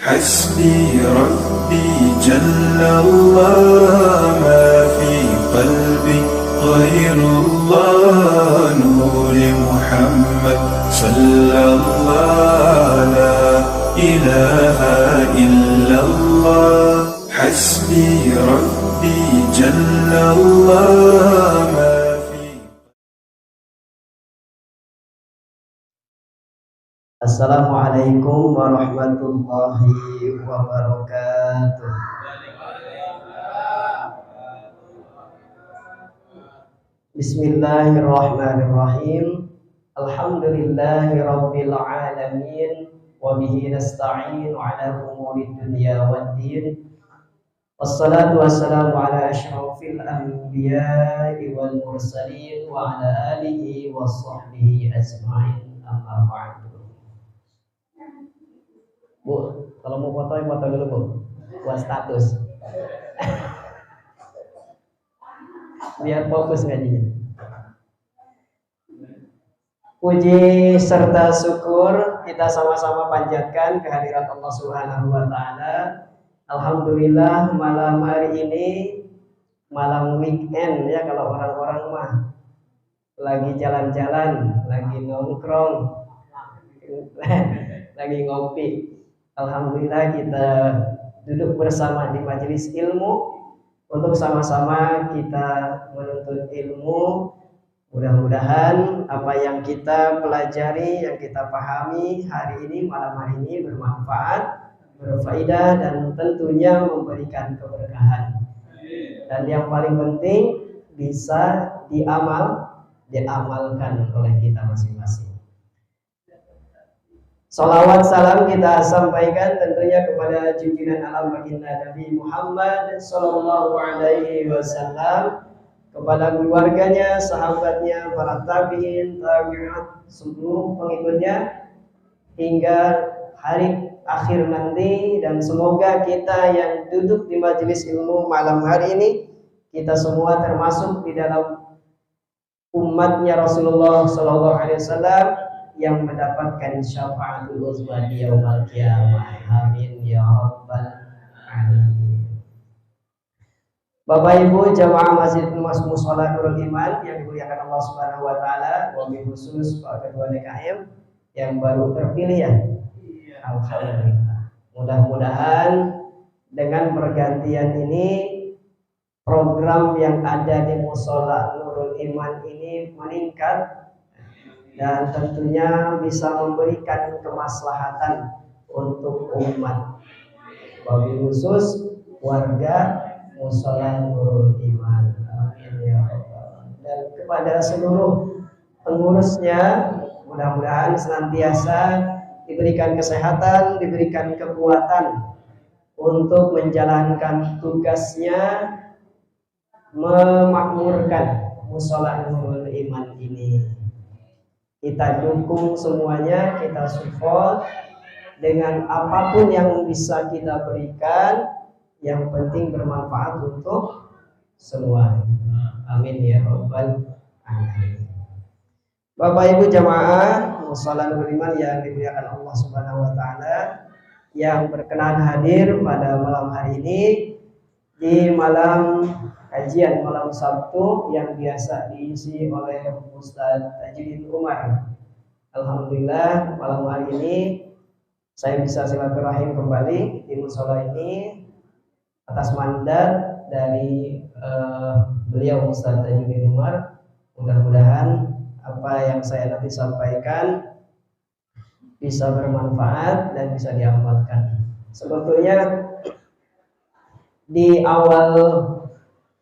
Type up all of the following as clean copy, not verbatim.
حسبي ربي جل الله ما في قلبي غير الله نور محمد صلى الله لا إله إلا الله حسبي ربي جل الله ما في. Assalamualaikum warahmatullahi wabarakatuh. Bismillahirrahmanirrahim. Alhamdulillahi rabbil alamin. Wa bihi nasta'inu ala umuri dunya waddin. Wassalatu wassalamu ala asyrafil anbiya'i wal mursalin wa ala alihi wa sahbihi ajma'in. Amma ba'du. Bu, kalau mau foto dulu Bu, buat status. Biar fokus ngajinya. Puji serta syukur kita sama-sama panjatkan kehadirat Allah Subhanahu wa taala. Alhamdulillah malam hari ini malam weekend ya, kalau orang-orang mah lagi jalan-jalan, lagi nongkrong, lagi ngopi. Alhamdulillah kita duduk bersama di majelis ilmu untuk sama-sama kita menuntut ilmu. Mudah-mudahan apa yang kita pelajari, yang kita pahami hari ini, malam hari ini bermanfaat, berfaedah, dan tentunya memberikan keberkahan. Dan yang paling penting bisa diamalkan oleh kita masing-masing. Salawat salam kita sampaikan tentunya kepada junjungan alam baginda Nabi Muhammad sallallahu alaihi wasallam, kepada keluarganya, sahabatnya, para tabi'in, tabi'at, seluruh pengikutnya hingga hari akhir nanti. Dan semoga kita yang duduk di majelis ilmu malam hari ini, kita semua termasuk di dalam umatnya Rasulullah sallallahu alaihi wasallam yang mendapatkan syafaatul uzma di yaumil qiyamah. Amin ya rabbal alamin. Bapak Ibu jamaah Masjid Mushola Nurul Iman yang dimuliakan Allah Subhanahu wa taala, wabil khusus Pak Ketua DKM yang baru terpilih ya. Alhamdulillah. Mudah-mudahan dengan pergantian ini program yang ada di Mushola Nurul Iman ini meningkat dan tentunya bisa memberikan kemaslahatan untuk umat, wabil khusus warga Mushola Nurul Iman. Amin ya Allah. Dan kepada seluruh pengurusnya, mudah-mudahan senantiasa diberikan kesehatan, diberikan kekuatan untuk menjalankan tugasnya memakmurkan Mushola Nurul Iman ini. Kita dukung semuanya, kita support dengan apapun yang bisa kita berikan, yang penting bermanfaat untuk semua. Amin ya rabbal alamin. Bapak Ibu jamaah Mushola Nurul Iman yang dimuliakan Allah Subhanahu wa taala, yang berkenan hadir pada malam hari ini di malam kajian malam Sabtu yang biasa diisi oleh Ustadz Tajuddin Umar. Alhamdulillah malam hari ini saya bisa silaturahim kembali di mushola ini atas mandat dari beliau Ustadz Tajuddin Umar. Mudah-mudahan apa yang saya nanti sampaikan bisa bermanfaat dan bisa diamalkan. Sebetulnya di awal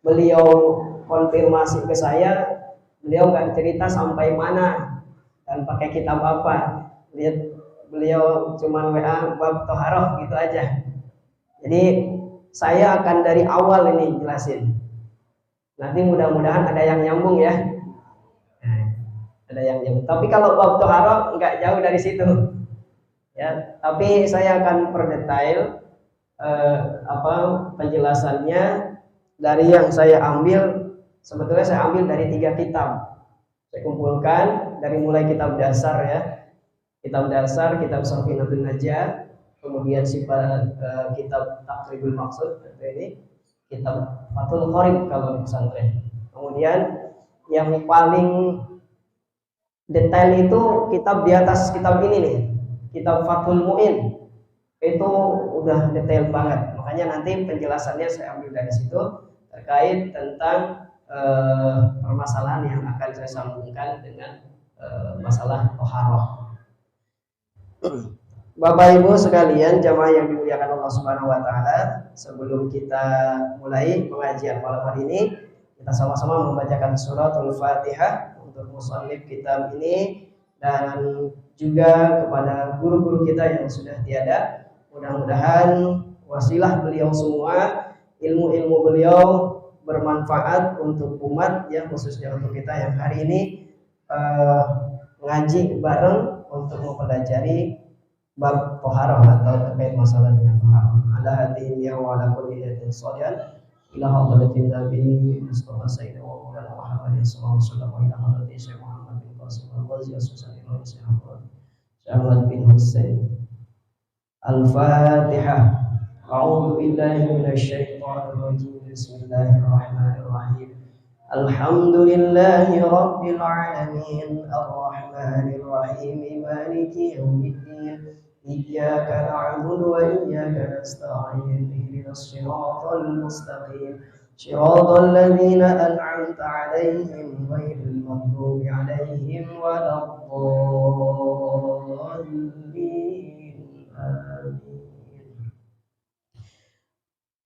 beliau konfirmasi ke saya, beliau nggak cerita sampai mana dan pakai kitab apa. Lihat beliau cuma WA bab toharoh gitu aja. Jadi saya akan dari awal ini jelasin. Nanti mudah-mudahan ada yang nyambung ya. Ada yang nyambung. Tapi kalau bab toharoh nggak jauh dari situ. Ya, tapi saya akan perdetail penjelasannya. Dari yang saya ambil, sebetulnya saya ambil dari 3 kitab. Saya kumpulkan dari mulai kitab dasar ya, kitab dasar, kitab Safinatun Najah, kemudian sifat kitab Taqribul Maqsud, ini kitab Fathul Qorib kalau di pesantren. Kemudian yang paling detail itu kitab di atas kitab ini nih, kitab Fathul Mu'in. Itu udah detail banget. Makanya nanti penjelasannya saya ambil dari situ terkait tentang permasalahan yang akan saya sambungkan dengan masalah toharoh. Bapak Ibu sekalian, jamaah yang dimuliakan Allah Subhanahu wa taala, sebelum kita mulai pengajian malam hari ini, kita sama-sama membacakan suratul Fatihah untuk musannif kitab ini dan juga kepada guru-guru kita yang sudah tiada. Mudah-mudahan wasilah beliau semua, ilmu-ilmu beliau bermanfaat untuk umat, ya khususnya untuk kita yang hari ini ngaji bareng untuk mempelajari bab toharoh atau terkait masalah dengan toharoh. Ala hadirin ya wa ala kulli hadin sholihan ila hadratin nabi Mustafa sayyidina wa maulana Muhammadin sallallahu alaihi wasallam ila hadratin Syekh Muhammad bin Qasim al-Ghazi as-Susani Syekh Ahmad bin Husain. Al-Fatihah. A'udzu billahi minasyaitonir rajim. Bismillahirrahmanirrahim. Alhamdulillahi rabbil alamin arrahmanir rahim maliki yaumiddin. Iyyaka na'budu wa iyyaka nasta'in ihdinas siratal mustaqim siratal ladzina an'amta 'alaihim ghairil maghdubi 'alaihim waladdallin. Amin.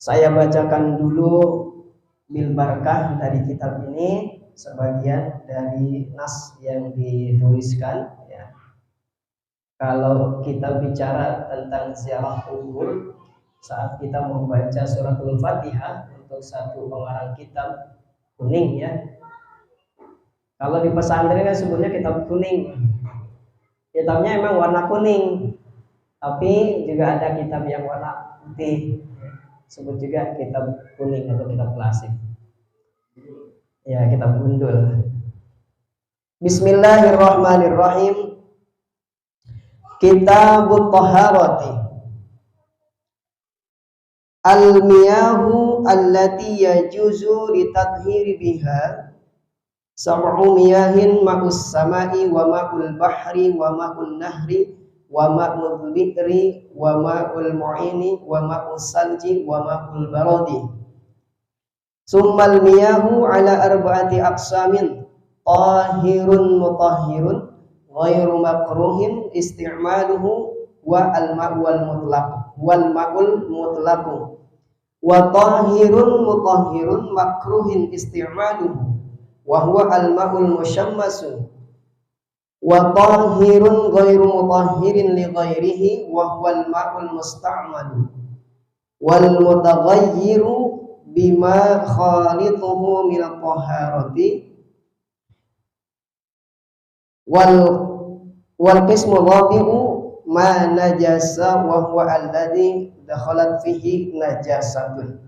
Saya bacakan dulu bil barakah dari kitab ini, sebagian dari nas yang dituliskan. Kalau kita bicara tentang ziarah kubur saat kita membaca suratul Fatihah untuk satu pengarang kitab kuning, ya. Kalau di pesantren kan sebutnya kitab kuning. Kitabnya emang warna kuning, tapi juga ada kitab yang warna putih, sebut juga kitab kuning atau kitab klasik. Ya, kitab gundul. Bismillahirrahmanirrahim. Kitabut Taharati. Al-miyahu allati yajuzu litadhhiri biha sab'u miyahin ma'us sama'i wa ma'ul bahri wa ma'ul nahri wa ma'ul bi'ri wa ma'ul mu'ini wa ma'ul salji wa ma'ul baradi. Summal miyahu ala arba'ati aqsamin tahirun mutahhirun ghairu makruhin isti'maluhu wa al-ma'u wal mutlaq wal ma'ul mutlaq wa tahirun mutahhirun makruhin isti'maluhu wa huwa al-ma'ul mushammasu wa tahirun ghairu mutahhirin li ghairihi wa huwa al-ma'ul musta'malu wal mutaghayyiru bima khalituhu min at-taharati wal qismu rabi'u ma najasa wa huwa alladhi dakhalat fihi najasatun.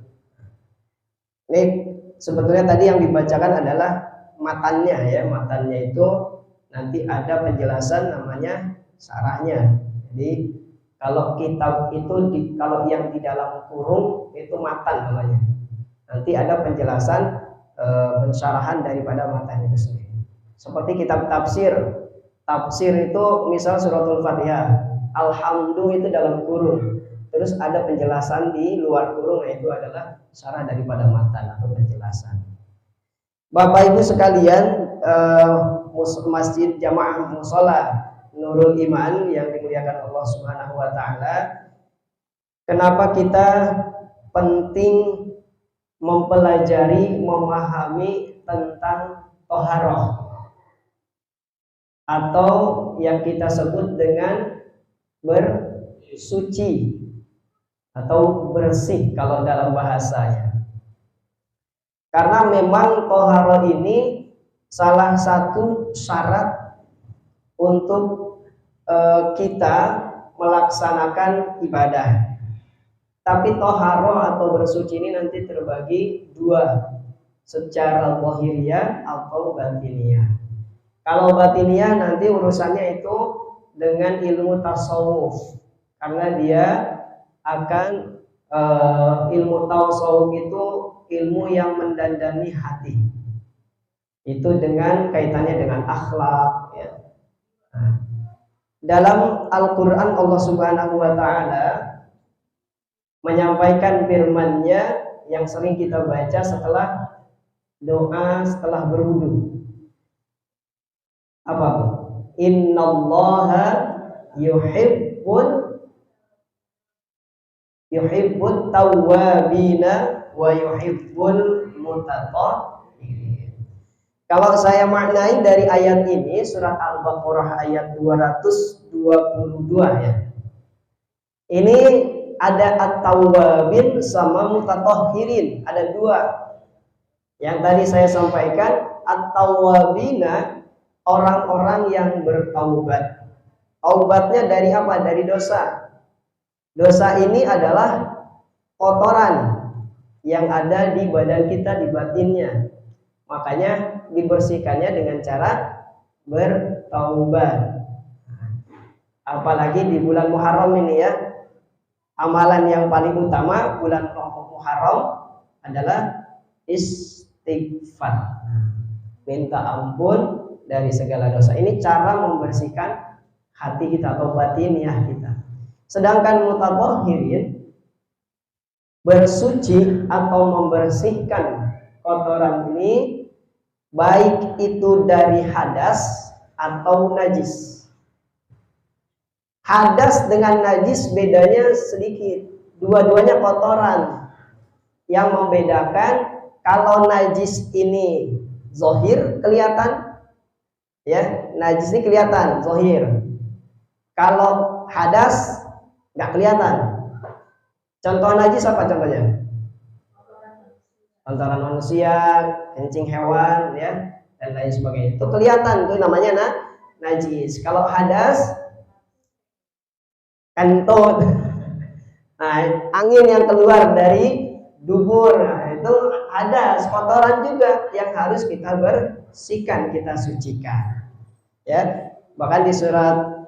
Ini sebetulnya tadi yang dibacakan adalah matannya, ya. Matannya itu nanti ada penjelasan namanya syarahnya. Jadi kalau kitab itu kalau yang di dalam kurung itu matan namanya. Nanti ada penjelasan pensyarahan daripada matan itu sendiri. Seperti kitab tafsir. Tafsir itu misal suratul Fatihah, alhamdu itu dalam kurung. Terus ada penjelasan di luar kurung, yaitu adalah syarah daripada matan atau penjelasan. Bapak Ibu sekalian, Masjid Jamaah Mushola Nurul Iman yang dimuliakan Allah Subhanahu wa taala. Kenapa kita penting mempelajari, memahami tentang toharoh atau yang kita sebut dengan bersuci atau bersih kalau dalam bahasanya. Karena memang toharoh ini salah satu syarat untuk kita melaksanakan ibadah. Tapi toharoh atau bersuci ini nanti terbagi dua, secara zahiriyah atau batiniyah. Kalau batiniyah nanti urusannya itu dengan ilmu tasawuf. karena dia akan ilmu tasawuf itu ilmu yang mendandani hati. Itu dengan kaitannya dengan akhlak ya. Dalam Al-Qur'an Allah Subhanahu wa taala menyampaikan firman-Nya yang sering kita baca setelah doa setelah berwudu. Apa? Innallaha yuhibbut tawwabina wa yuhibbul mutatahhirin. Kalau saya maknai dari ayat ini surat Al-Baqarah ayat 222 ya. Ini ada at-tawwabin sama mutatahhirin, ada dua. Yang tadi saya sampaikan at-tawwabina orang-orang yang bertaubat. Taubatnya dari apa? Dari dosa. Dosa ini adalah kotoran yang ada di badan kita, di batinnya. Makanya dibersihkannya dengan cara bertaubat. Apalagi di bulan Muharram ini ya. Amalan yang paling utama bulan Muharram adalah istighfar. Minta ampun dari segala dosa. Ini cara membersihkan hati kita atau batiniah kita. Sedangkan mutatahhirin bersuci atau membersihkan kotoran ini baik itu dari hadas atau najis. Hadas dengan najis bedanya sedikit. Dua-duanya kotoran. Yang membedakan kalau najis ini zahir kelihatan ya, najis ini kelihatan zahir. Kalau hadas nggak kelihatan. Contoh najis apa contohnya? Kotoran manusia, kencing hewan ya, dan lain sebagainya. Itu kelihatan, itu namanya najis. Kalau hadas kentut. Nah, angin yang keluar dari dubur, nah, itu hadas, kotoran juga yang harus kita bersihkan, kita sucikan. Ya, bahkan di surat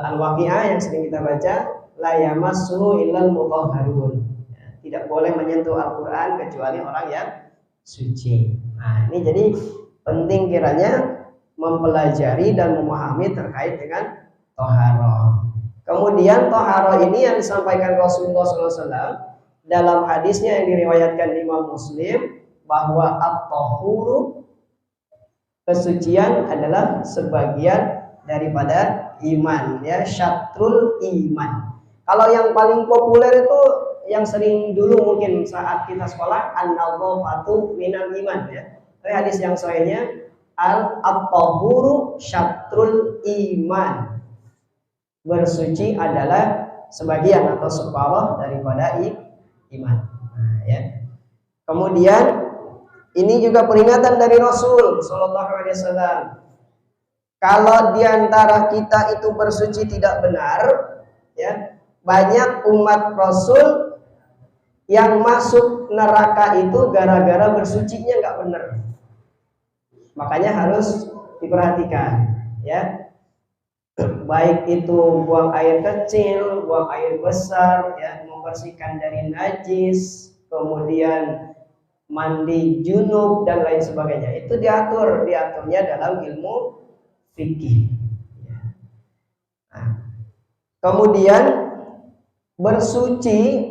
Al-Waqi'ah yang sering kita baca, la yamassuhu illal mutahharun. Ya, tidak boleh menyentuh Al-Qur'an kecuali orang yang suci. Nah, ini jadi penting kiranya mempelajari dan memahami terkait dengan thaharah. Kemudian thaharah ini yang disampaikan Rasulullah SAW dalam hadisnya yang diriwayatkan Imam Muslim, bahwa at-tahuru, kesucian adalah sebagian daripada iman ya, syatrul iman. Kalau yang paling populer itu yang sering dulu mungkin saat kita sekolah, an-nadhafatu minal iman ya. Tapi hadis yang sahihnya at-tahuru syatrul iman. Bersuci adalah sebagian atau separuh daripada iman. Nah, ya. Kemudian ini juga peringatan dari Rasul Sallallahu Alaihi Wasallam. Kalau diantara kita itu bersuci tidak benar, ya, banyak umat Rasul yang masuk neraka itu gara-gara bersucinya nggak benar. Makanya harus diperhatikan, ya. Baik itu buang air kecil, buang air besar, ya, membersihkan dari najis, kemudian mandi junub dan lain sebagainya. Itu diaturnya dalam ilmu fikih. Nah, kemudian bersuci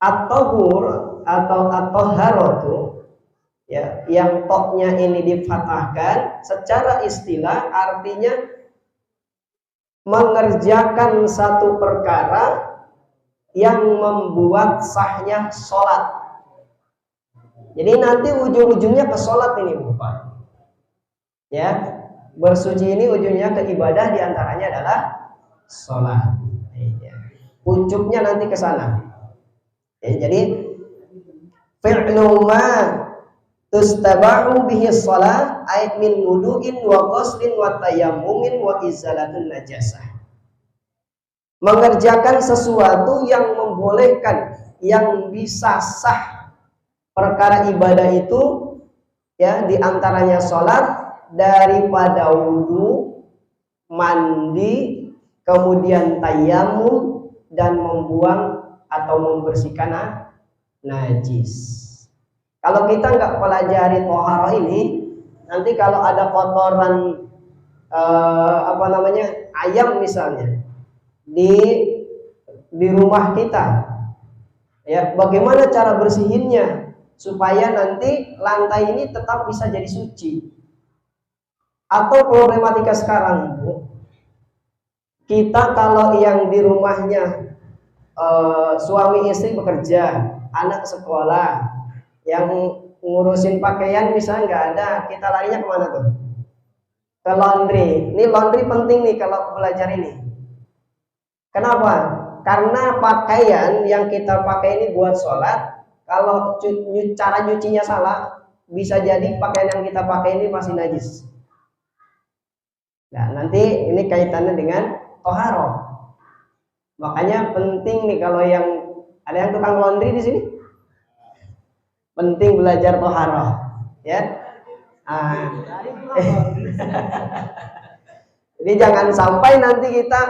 at-tahur atau at-taharatu, ya, yang toknya ini difathahkan, secara istilah artinya mengerjakan satu perkara yang membuat sahnya sholat. Jadi nanti ujung-ujungnya ke sholat ini Bapak. Ya, bersuci ini ujungnya ke ibadah, diantaranya adalah sholat. Puncuknya nanti ke sana. Jadi fi'lu ma tustabahu bihi shalah ait min wudu'in wa ghuslin wa tayammumin wa izalatun najasah. Mengerjakan sesuatu yang membolehkan, yang bisa sah perkara ibadah itu, ya, diantaranya sholat, daripada wudu, mandi, kemudian tayamum dan membuang atau membersihkan najis. Kalau kita nggak pelajari toharoh ini, nanti kalau ada kotoran ayam misalnya di rumah kita, ya bagaimana cara bersihinnya supaya nanti lantai ini tetap bisa jadi suci. Atau problematika sekarang, Bu, kita kalau yang di rumahnya suami istri bekerja, anak sekolah, yang ngurusin pakaian misalnya nggak ada, kita larinya kemana tuh? Ke laundry. Ini laundry penting nih kalau belajar ini. Kenapa? Karena pakaian yang kita pakai ini buat sholat, kalau cara nyucinya salah, bisa jadi pakaian yang kita pakai ini masih najis. Nah, nanti ini kaitannya dengan toharoh. Makanya penting nih, kalau yang ada yang tukang laundry di sini, penting belajar toharoh, ya. Jadi jangan sampai nanti kita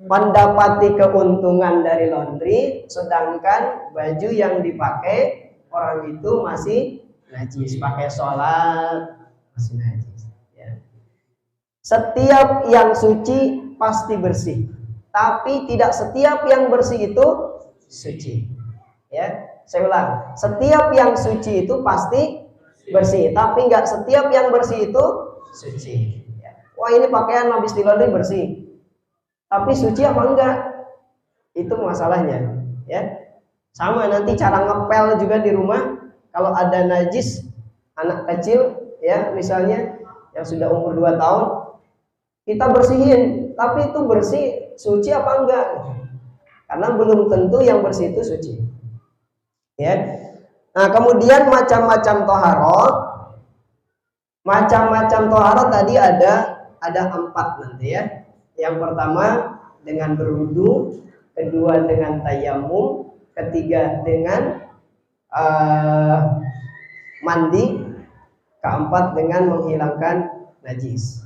mendapati keuntungan dari laundry, sedangkan baju yang dipakai orang itu masih najis, pakai sholat masih najis. Ya. Setiap yang suci pasti bersih, tapi tidak setiap yang bersih itu suci. Ya, saya ulang, setiap yang suci itu pasti bersih, tapi nggak setiap yang bersih itu suci. Ya. Wah, ini pakaian habis di laundry bersih, tapi suci apa enggak? Itu masalahnya. Ya, sama nanti cara ngepel juga di rumah. Kalau ada najis, anak kecil, ya misalnya yang sudah umur 2 tahun, kita bersihin, tapi itu bersih, suci apa enggak? Karena belum tentu yang bersih itu suci. Ya. Nah, kemudian macam-macam toharoh. Macam-macam toharoh tadi ada 4 nanti ya. Yang pertama dengan berwudu, kedua dengan tayamum, ketiga dengan mandi, keempat dengan menghilangkan najis.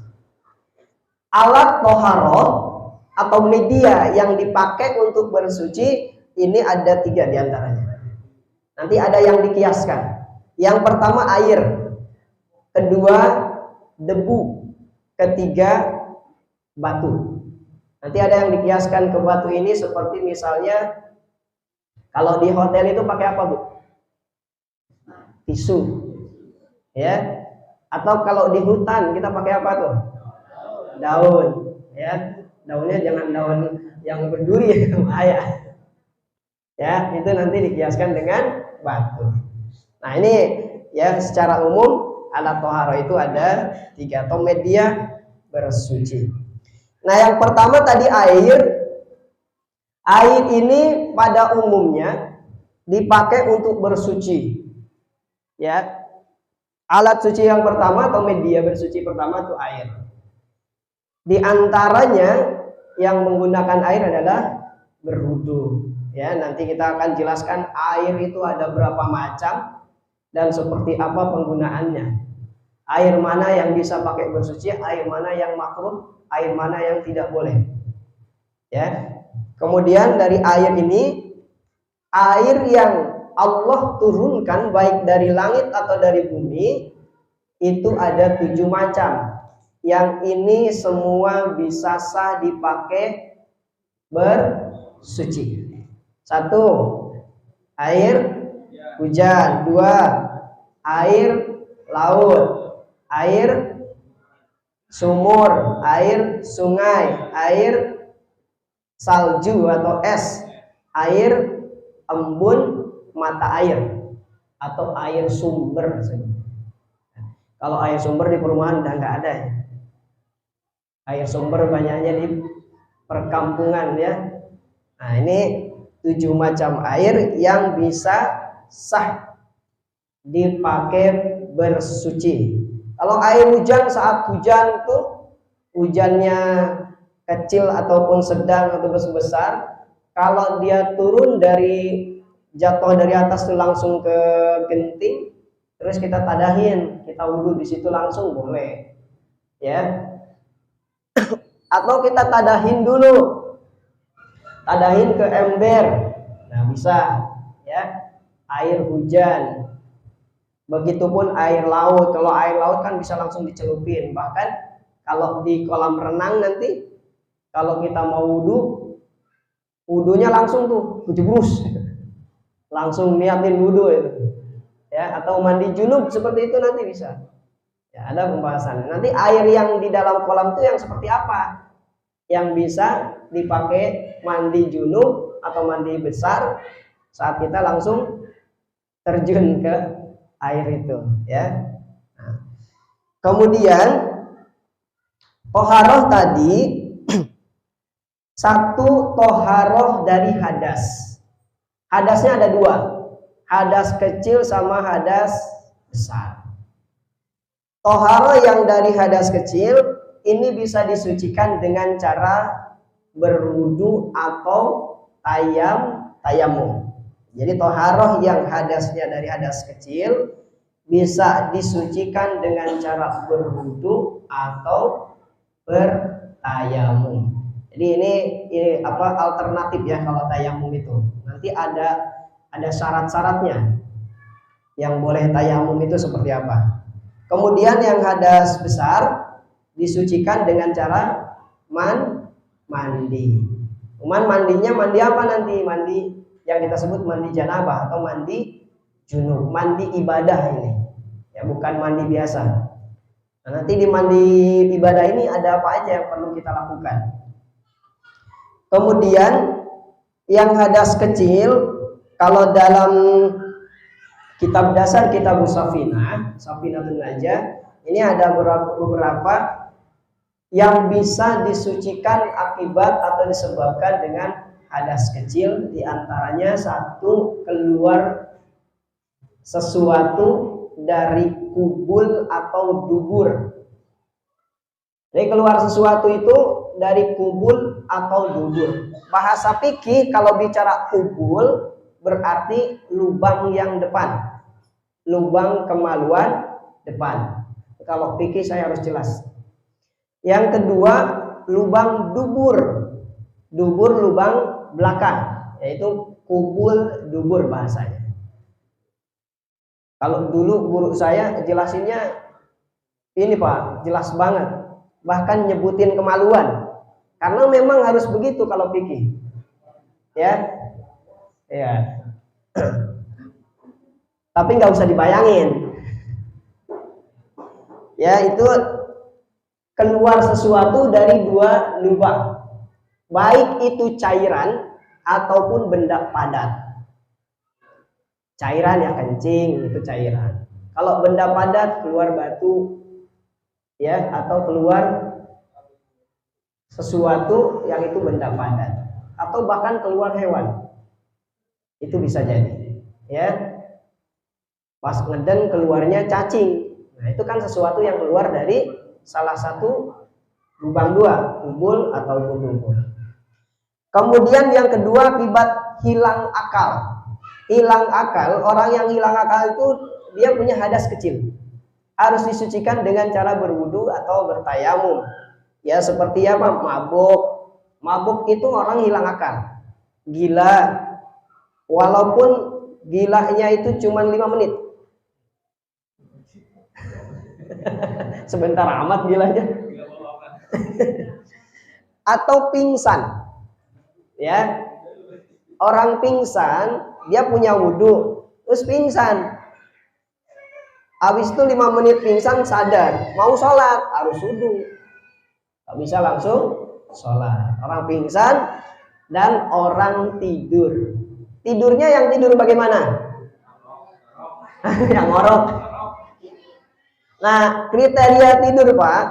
Alat toharoh atau media yang dipakai untuk bersuci ini ada 3 diantaranya. Nanti ada yang dikiaskan. Yang pertama air, kedua debu, ketiga batu. Nanti ada yang dikiaskan ke batu ini seperti misalnya kalau di hotel itu pakai apa, Bu? Tisu. Ya. Atau kalau di hutan kita pakai apa tuh? Daun, ya. Daunnya jangan daun yang berduri, bahaya. Ya, itu nanti dikiaskan dengan batu. Nah, ini ya secara umum alat toharoh itu ada 3 atau media bersuci. Nah, yang pertama tadi air. Air ini pada umumnya dipakai untuk bersuci. Ya. Alat suci yang pertama atau media bersuci pertama itu air. Di antaranya yang menggunakan air adalah berwudu. Ya, nanti kita akan jelaskan air itu ada berapa macam dan seperti apa penggunaannya. Air mana yang bisa pakai bersuci, air mana yang makruh, air mana yang tidak boleh. Ya. Kemudian dari air ini, air yang Allah turunkan baik dari langit atau dari bumi itu ada 7 macam. Yang ini semua bisa sah dipakai bersuci. 1, air hujan. 2, air laut. Air sumur. Air sungai. Air salju atau es. Air embun mata air atau air sumber. Kalau air sumber di perumahan udah nggak ada ya. Air sumber banyaknya di perkampungan ya. Nah, ini 7 macam air yang bisa sah dipakai bersuci. Kalau air hujan, saat hujan tuh hujannya kecil ataupun sedang atau besar, kalau dia turun dari jatuh dari atas tuh langsung ke genting, terus kita tadahin, kita wudhu di situ langsung boleh. Ya. Atau kita tadahin dulu, tadahin ke ember. Nah bisa ya, air hujan. Begitupun air laut. Kalau air laut kan bisa langsung dicelupin. Bahkan kalau di kolam renang nanti, kalau kita mau wudhunya langsung tuh kejebrus, langsung niatin wudhu itu. Ya, atau mandi junub seperti itu nanti bisa. Ya, ada pembahasan. Nanti air yang di dalam kolam itu yang seperti apa? Yang bisa dipakai mandi junub atau mandi besar saat kita langsung terjun ke air itu, ya. Nah, kemudian toharoh tadi satu toharoh dari hadas. Hadasnya ada dua, hadas kecil sama hadas besar. Toharoh yang dari hadas kecil ini bisa disucikan dengan cara berwudu atau tayamum. Jadi toharoh yang hadasnya dari hadas kecil bisa disucikan dengan cara berwudu atau bertayamum. Jadi ini apa alternatif ya kalau tayamum itu. Nanti ada syarat-syaratnya. Yang boleh tayamum itu seperti apa. Kemudian yang hadas besar disucikan dengan cara mandi. Mandinya mandi apa nanti? Mandi yang kita sebut mandi janabah atau mandi junub, mandi ibadah ini. Ya, bukan mandi biasa. Nah, nanti di mandi ibadah ini ada apa aja yang perlu kita lakukan. Kemudian yang hadas kecil, kalau dalam kitab dasar kitab Safinatun Najah, ini ada beberapa yang bisa disucikan akibat atau disebabkan dengan hadas kecil. Diantaranya satu, keluar sesuatu dari kubul atau dubur. Jadi keluar sesuatu itu dari kubul atau dubur. Bahasa fikih kalau bicara kubul berarti lubang yang depan, lubang kemaluan depan. Kalau fikih saya harus jelas. Yang kedua, lubang dubur. Dubur lubang belakang, yaitu kubul dubur bahasanya. Kalau dulu guru saya jelasinnya ini Pak, jelas banget. Bahkan nyebutin kemaluan. Karena memang harus begitu kalau fikih. Ya. Ya. Tapi nggak usah dibayangin. Ya, itu keluar sesuatu dari dua lubang. Baik itu cairan ataupun benda padat. Cairan ya kencing, itu cairan. Kalau benda padat keluar batu, ya, atau keluar sesuatu yang itu benda padat, atau bahkan keluar hewan, itu bisa jadi, ya. Pas ngeden keluarnya cacing, nah itu kan sesuatu yang keluar dari salah satu lubang dua, kubul ataupun dubur. Kemudian yang kedua, akibat hilang akal. Hilang akal, orang yang hilang akal itu dia punya hadas kecil, harus disucikan dengan cara berwudu atau bertayamum. Ya, seperti apa? Mabuk itu orang hilang akal. Gila, walaupun gilanya itu cuma 5 menit. Sebentar amat gilanya. Atau pingsan. Ya, orang pingsan, dia punya wudu, terus pingsan. Habis itu 5 menit pingsan, sadar, mau sholat harus wudu, nggak bisa langsung sholat. Orang pingsan dan orang tidur. Tidurnya yang tidur bagaimana? Yang ngorok. Nah, kriteria tidur Pak,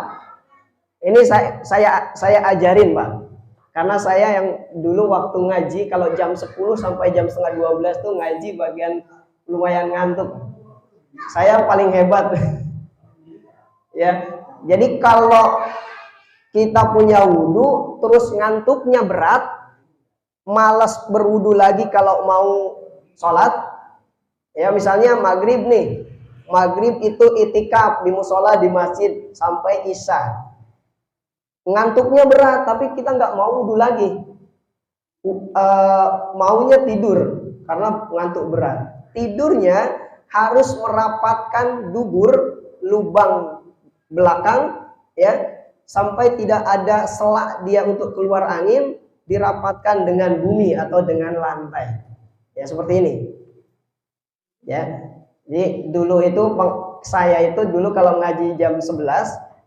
ini saya ajarin Pak. Karena saya yang dulu waktu ngaji, kalau jam 10 sampai jam setengah 12 tuh ngaji bagian lumayan ngantuk. Saya paling hebat. Ya, jadi kalau kita punya wudhu terus ngantuknya berat, malas berwudhu lagi kalau mau sholat. Ya, misalnya maghrib nih, maghrib itu itikaf di musola di masjid sampai isya. ngantuknya berat, tapi kita nggak mau wudhu lagi, maunya tidur karena ngantuk berat. Tidurnya harus merapatkan dubur, lubang belakang, ya, sampai tidak ada selak dia untuk keluar angin, dirapatkan dengan bumi atau dengan lantai, ya, seperti ini, ya. Jadi dulu itu saya itu dulu kalau ngaji jam 11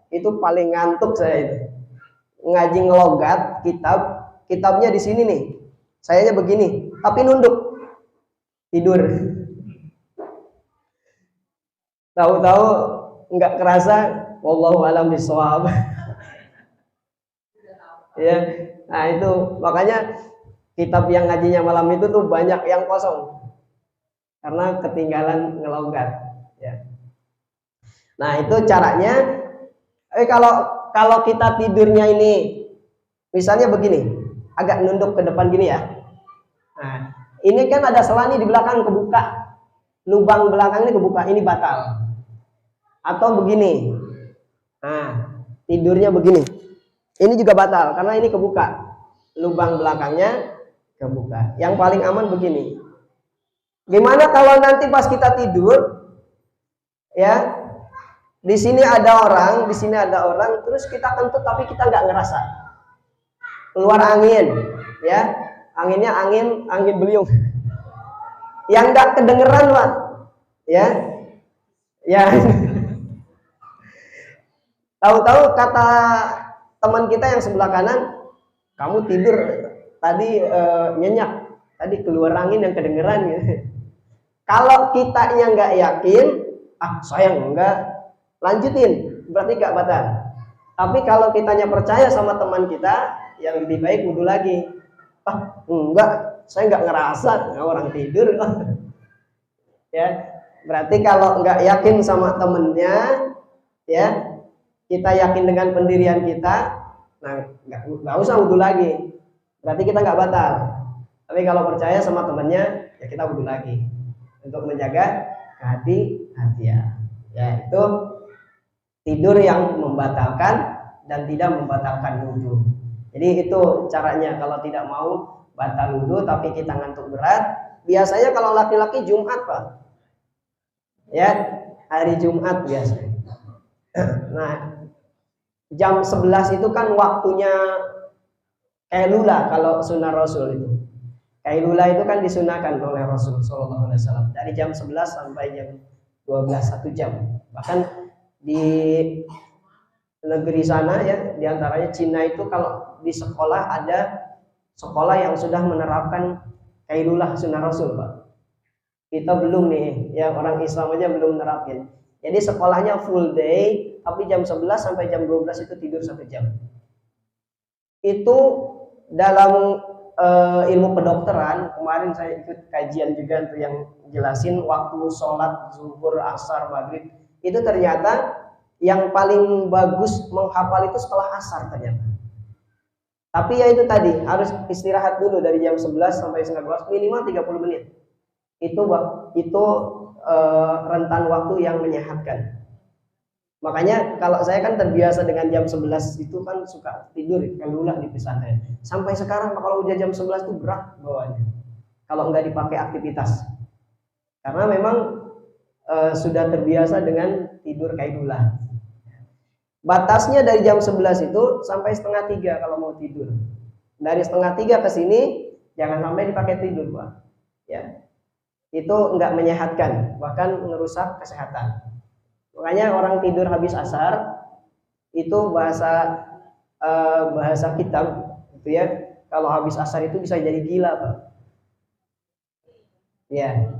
itu paling ngantuk saya itu. Ngaji ngelogat kitabnya di sini nih. Sayanya begini, tapi nunduk. Tidur. Tahu-tahu nggak kerasa, wallahu alam bishawab. Ya. Nah, itu makanya kitab yang ngajinya malam itu tuh banyak yang kosong. Karena ketinggalan ngelogat, ya. Nah, itu caranya. Kalau kita tidurnya ini misalnya begini, agak nunduk ke depan gini ya. Nah, ini kan ada sela nih di belakang kebuka. Lubang belakang ini kebuka, ini batal. Atau begini. Nah, tidurnya begini. Ini juga batal karena ini kebuka. Lubang belakangnya kebuka. Yang paling aman begini. Gimana kalau nanti pas kita tidur, ya, di sini ada orang, terus kita kentut tapi kita nggak ngerasa. Keluar angin, ya, anginnya angin beliung. Yang nggak kedengeran, Pak, ya, ya. Tahu-tahu kata teman kita yang sebelah kanan, kamu tidur tadi nyenyak, tadi keluar angin yang kedengeran, gitu. Kalau kitanya nggak yakin, saya enggak, lanjutin, berarti nggak batal. Tapi kalau kitanya percaya sama teman kita, ya lebih baik wudhu lagi. Enggak, saya nggak ngerasa orang tidur. Ya, berarti kalau nggak yakin sama temennya, ya, kita yakin dengan pendirian kita, nah nggak usah wudhu lagi. Berarti kita nggak batal. Tapi kalau percaya sama temennya, ya kita wudhu lagi untuk menjaga hati-hatian. Ya, itu tidur yang membatalkan dan tidak membatalkan wudhu. Jadi itu caranya kalau tidak mau batal wudhu tapi kita ngantuk berat. Biasanya kalau laki-laki Jumat, Pak, ya, hari Jumat biasanya. Nah, jam 11 itu kan waktunya kailula kalau sunnah Rasul itu. Kailula itu kan disunahkan oleh Rasul Sallallahu Alaihi Wasallam dari jam 11 sampai jam 12, 1 jam. Bahkan di negeri sana, ya, diantaranya Cina itu kalau di sekolah ada sekolah yang sudah menerapkan kailulah sunnah Rasul, Pak. Kita belum nih, ya, orang Islam aja belum nerapin. Jadi sekolahnya full day, tapi jam 11 sampai jam 12 itu tidur 1 jam. Itu dalam ilmu kedokteran, kemarin saya ikut kajian juga untuk yang jelasin waktu sholat zuhur, asar, maghrib, itu ternyata yang paling bagus menghafal itu setelah asar ternyata. Tapi ya itu tadi, harus istirahat dulu dari jam 11 sampai 12, minimal 30 menit. Itu rentan waktu yang menyehatkan. Makanya kalau saya kan terbiasa dengan jam 11 itu kan suka tidur kailula di pesantren. Sampai sekarang kalau udah jam 11 itu berat bawaannya. Kalau nggak dipakai aktivitas. Karena memang sudah terbiasa dengan tidur kailula. Batasnya dari jam 11 itu sampai 2:30 kalau mau tidur. Dari 2:30 ke sini jangan sampai dipakai tidur, Pak. Ya. Itu nggak menyehatkan, bahkan merusak kesehatan. Makanya orang tidur habis asar itu bahasa kitab gitu ya. Kalau habis asar itu bisa jadi gila, Pak. Ya.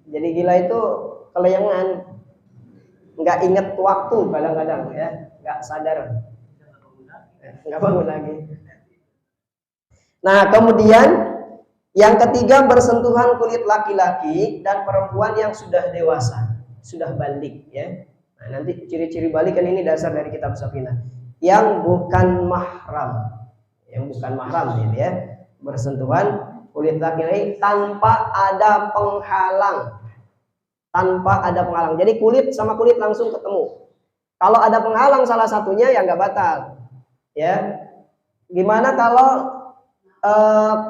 Jadi gila itu kelayangan, nggak inget waktu kadang-kadang, ya, nggak sadar, nggak bangun lagi. Nah, kemudian yang ketiga, bersentuhan kulit laki-laki dan perempuan yang sudah dewasa, sudah balik, ya. Nah, nanti ciri-ciri balik kan ini dasar dari kitab Safinah. Yang bukan mahram, ini, ya, bersentuhan kulit laki-laki tanpa ada penghalang. Jadi kulit sama kulit langsung ketemu. Kalau ada penghalang salah satunya ya nggak batal. Ya, gimana kalau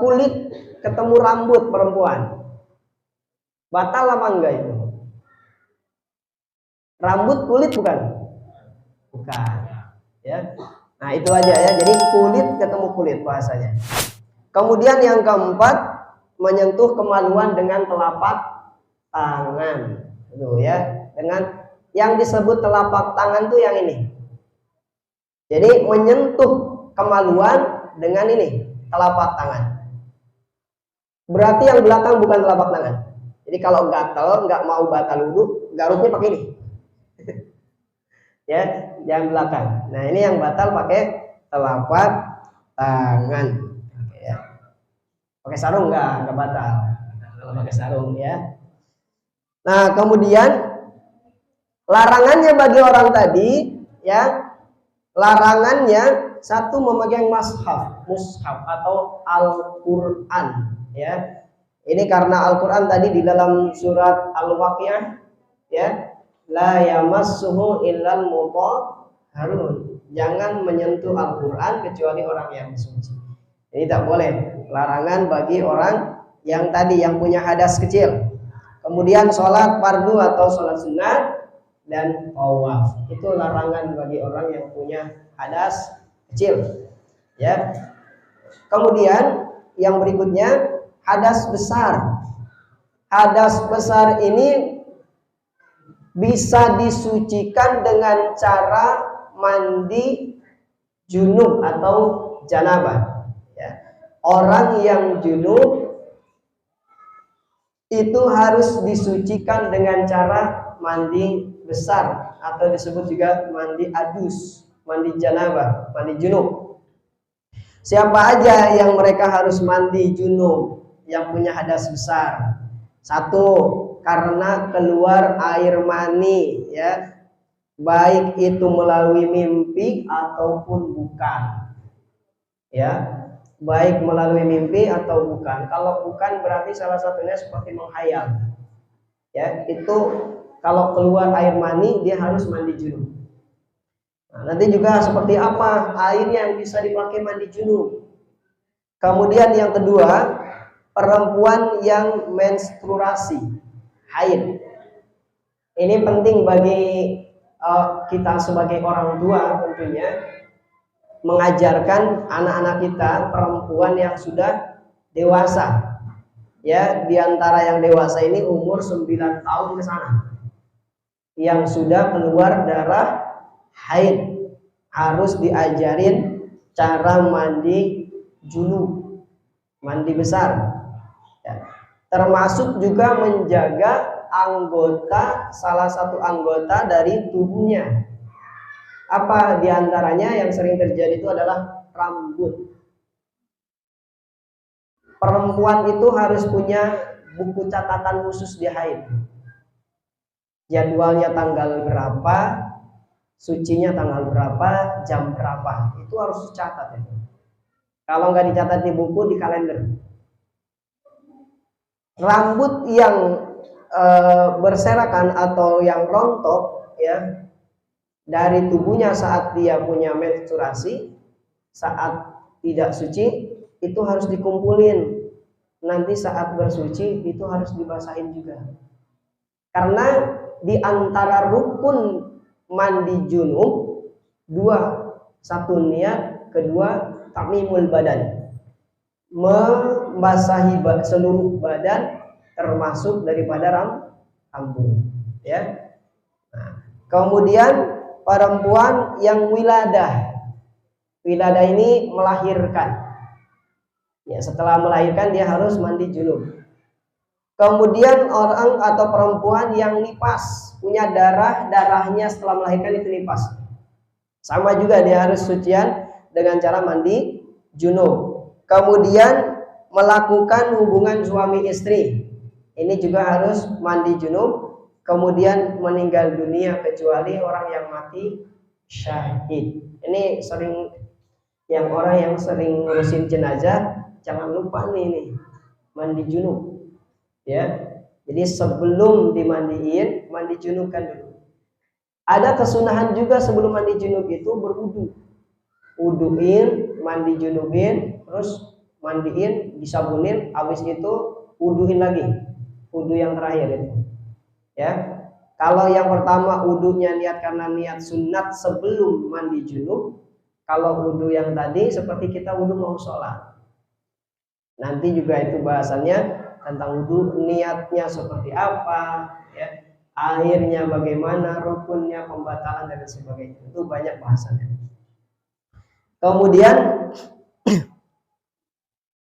kulit ketemu rambut perempuan? Batal apa enggak itu? Rambut kulit bukan? Bukan. Ya. Nah, itu aja ya. Jadi kulit ketemu kulit bahasanya. Kemudian yang keempat, menyentuh kemaluan dengan telapak tangan. Tuh ya. Dengan yang disebut telapak tangan tuh yang ini. Jadi menyentuh kemaluan dengan ini, telapak tangan. Berarti yang belakang bukan telapak tangan. Jadi kalau gatel, nggak mau batal wudhu, garuknya pakai ini. Ya, yang belakang. Nah, ini yang batal pakai telapak tangan. Oke, ya. Pakai sarung nggak batal. Kalau pakai sarung ya. Nah, kemudian larangannya bagi orang tadi, ya, larangannya satu memegang mushaf atau Al-Quran, ya. Ini karena Al-Quran tadi di dalam surat Al-Waqiah, ya, la yamassuhu illal mutahharun. Jangan menyentuh Al-Quran kecuali orang yang suci. Ini tak boleh, larangan bagi orang yang tadi yang punya hadas kecil. Kemudian sholat fardu atau sholat sunat dan tawaf, itu larangan bagi orang yang punya hadas kecil, ya. Kemudian yang berikutnya hadas besar. Hadas besar ini bisa disucikan dengan cara mandi junub atau janabah, ya. Orang yang junub itu harus disucikan dengan cara mandi besar atau disebut juga mandi adus, mandi janabah, mandi junub. Siapa aja yang mereka harus mandi junub yang punya hadas besar? Satu, karena keluar air mani, ya, baik itu melalui mimpi ataupun bukan, ya, baik melalui mimpi atau bukan. Kalau bukan berarti salah satunya seperti menghayal, ya, itu kalau keluar air mani dia harus mandi junub. Nah, nanti juga seperti apa air yang bisa dipakai mandi junub. Kemudian yang kedua, perempuan yang menstruasi, haid. Ini penting bagi kita sebagai orang tua tentunya, mengajarkan anak-anak kita perempuan yang sudah dewasa, ya, diantara yang dewasa ini umur 9 tahun ke sana, yang sudah keluar darah haid, harus diajarin cara mandi junub, mandi besar, ya. Termasuk juga menjaga anggota, salah satu anggota dari tubuhnya. Apa diantaranya yang sering terjadi itu adalah rambut. Perempuan itu harus punya buku catatan khusus di haid. Jadwalnya tanggal berapa, sucinya tanggal berapa, jam berapa, itu harus dicatat itu. Kalau nggak dicatat di buku, di kalender. Rambut yang berserakan atau yang rontok, ya, dari tubuhnya saat dia punya menstruasi, saat tidak suci, itu harus dikumpulin. Nanti saat bersuci itu harus dibasahin juga. Karena di antara rukun mandi junub dua, satu niat, kedua tamimul badan, membasahi seluruh badan termasuk daripada rambut, ya. Nah, kemudian perempuan yang wiladah ini melahirkan, ya, setelah melahirkan dia harus mandi junub. Kemudian orang atau perempuan yang nipas, punya darahnya setelah melahirkan itu nipas, sama juga dia harus sucian dengan cara mandi junub. Kemudian melakukan hubungan suami istri, ini juga harus mandi junub. Kemudian meninggal dunia kecuali orang yang mati syahid. Ini sering, yang orang yang sering ngurusin jenazah, jangan lupa nih mandi junub, ya. Jadi sebelum dimandiin, mandi junubkan dulu. Ada kesunahan juga sebelum mandi junub itu berwudu. wuduin, mandi junubin, terus mandiin, disabunin, habis itu wuduin lagi, wudu yang terakhir itu. Ya, kalau yang pertama wudunya niat karena niat sunat sebelum mandi junub. Kalau wudu yang tadi seperti kita wudu mau sholat. Nanti juga itu bahasannya tentang wudu, niatnya seperti apa, ya, airnya bagaimana, rukunnya, pembatalan dan sebagainya. Itu banyak bahasannya. Kemudian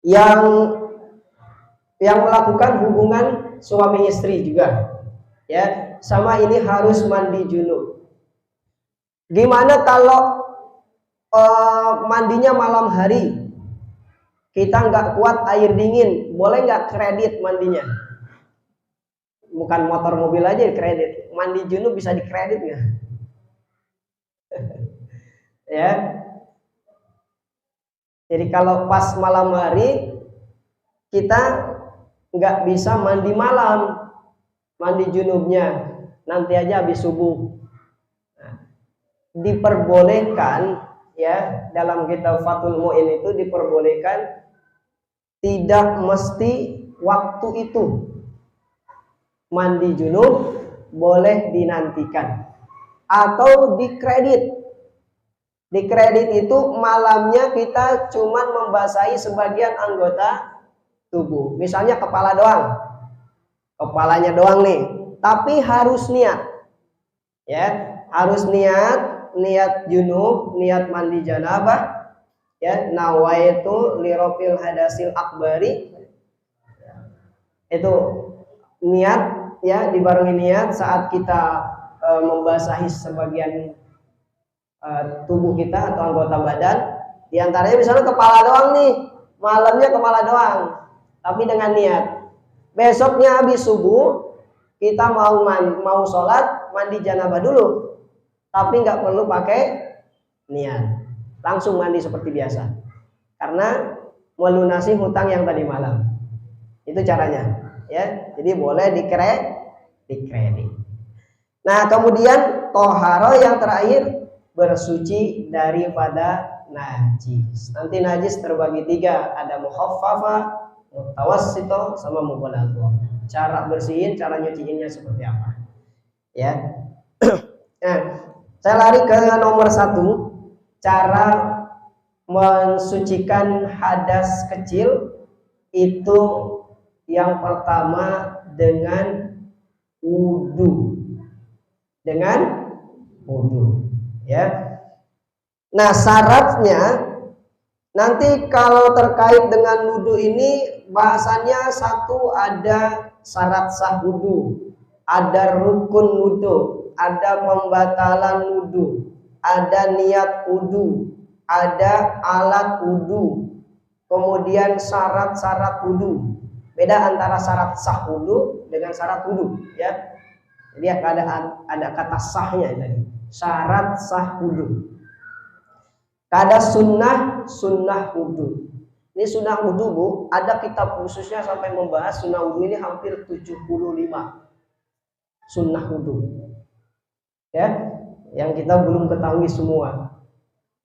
yang melakukan hubungan suami istri juga, ya, sama ini harus mandi junub. Gimana kalau mandinya malam hari, kita nggak kuat air dingin, boleh nggak kredit mandinya? Bukan motor mobil aja kredit, mandi junub bisa dikredit nggak? Ya, jadi kalau pas malam hari kita nggak bisa mandi malam, mandi junubnya nanti aja habis subuh. Nah, diperbolehkan, ya, dalam kitab Fathul Mu'in itu diperbolehkan, tidak mesti waktu itu. Mandi junub boleh dinantikan atau dikredit. Dikredit itu malamnya kita cuman membasahi sebagian anggota tubuh, misalnya kepala doang, kepalanya doang nih, tapi harus niat, ya, harus niat junub, niat mandi janabah, ya, nawaitu lirofil hadasil akbari, itu niat, ya, dibarengi niat saat kita membasahi sebagian tubuh kita atau anggota badan. Diantaranya misalnya kepala doang nih, malamnya kepala doang, tapi dengan niat. Besoknya habis subuh kita mau sholat, mandi janabah dulu, tapi nggak perlu pakai niat, langsung mandi seperti biasa, karena melunasi hutang yang tadi malam. Itu caranya, ya. Jadi boleh dikredit. Nah, kemudian toharo yang terakhir, bersuci daripada najis. Nanti najis terbagi 3, ada mukhaffafah, mutawassithah, sama mubalaghah. Cara bersihin, cara nyuciinnya seperti apa, ya. Nah, saya lari ke nomor 1, cara mensucikan hadas kecil. Itu yang pertama dengan wudu, ya. Nah, syaratnya nanti kalau terkait dengan wudu ini bahasannya, 1 ada syarat sah wudu, ada rukun wudu, ada pembatalan wudu, ada niat wudu, ada alat wudu, kemudian syarat-syarat wudu. Beda antara syarat sah wudu dengan syarat wudu, ya. Jadi ada kata sahnya tadi, syarat sah wudu. Ada sunnah wudu. Ini sunnah wudu, Bu, ada kitab khususnya sampai membahas sunnah wudu ini hampir 75 sunnah wudu, ya, yang kita belum ketahui semua.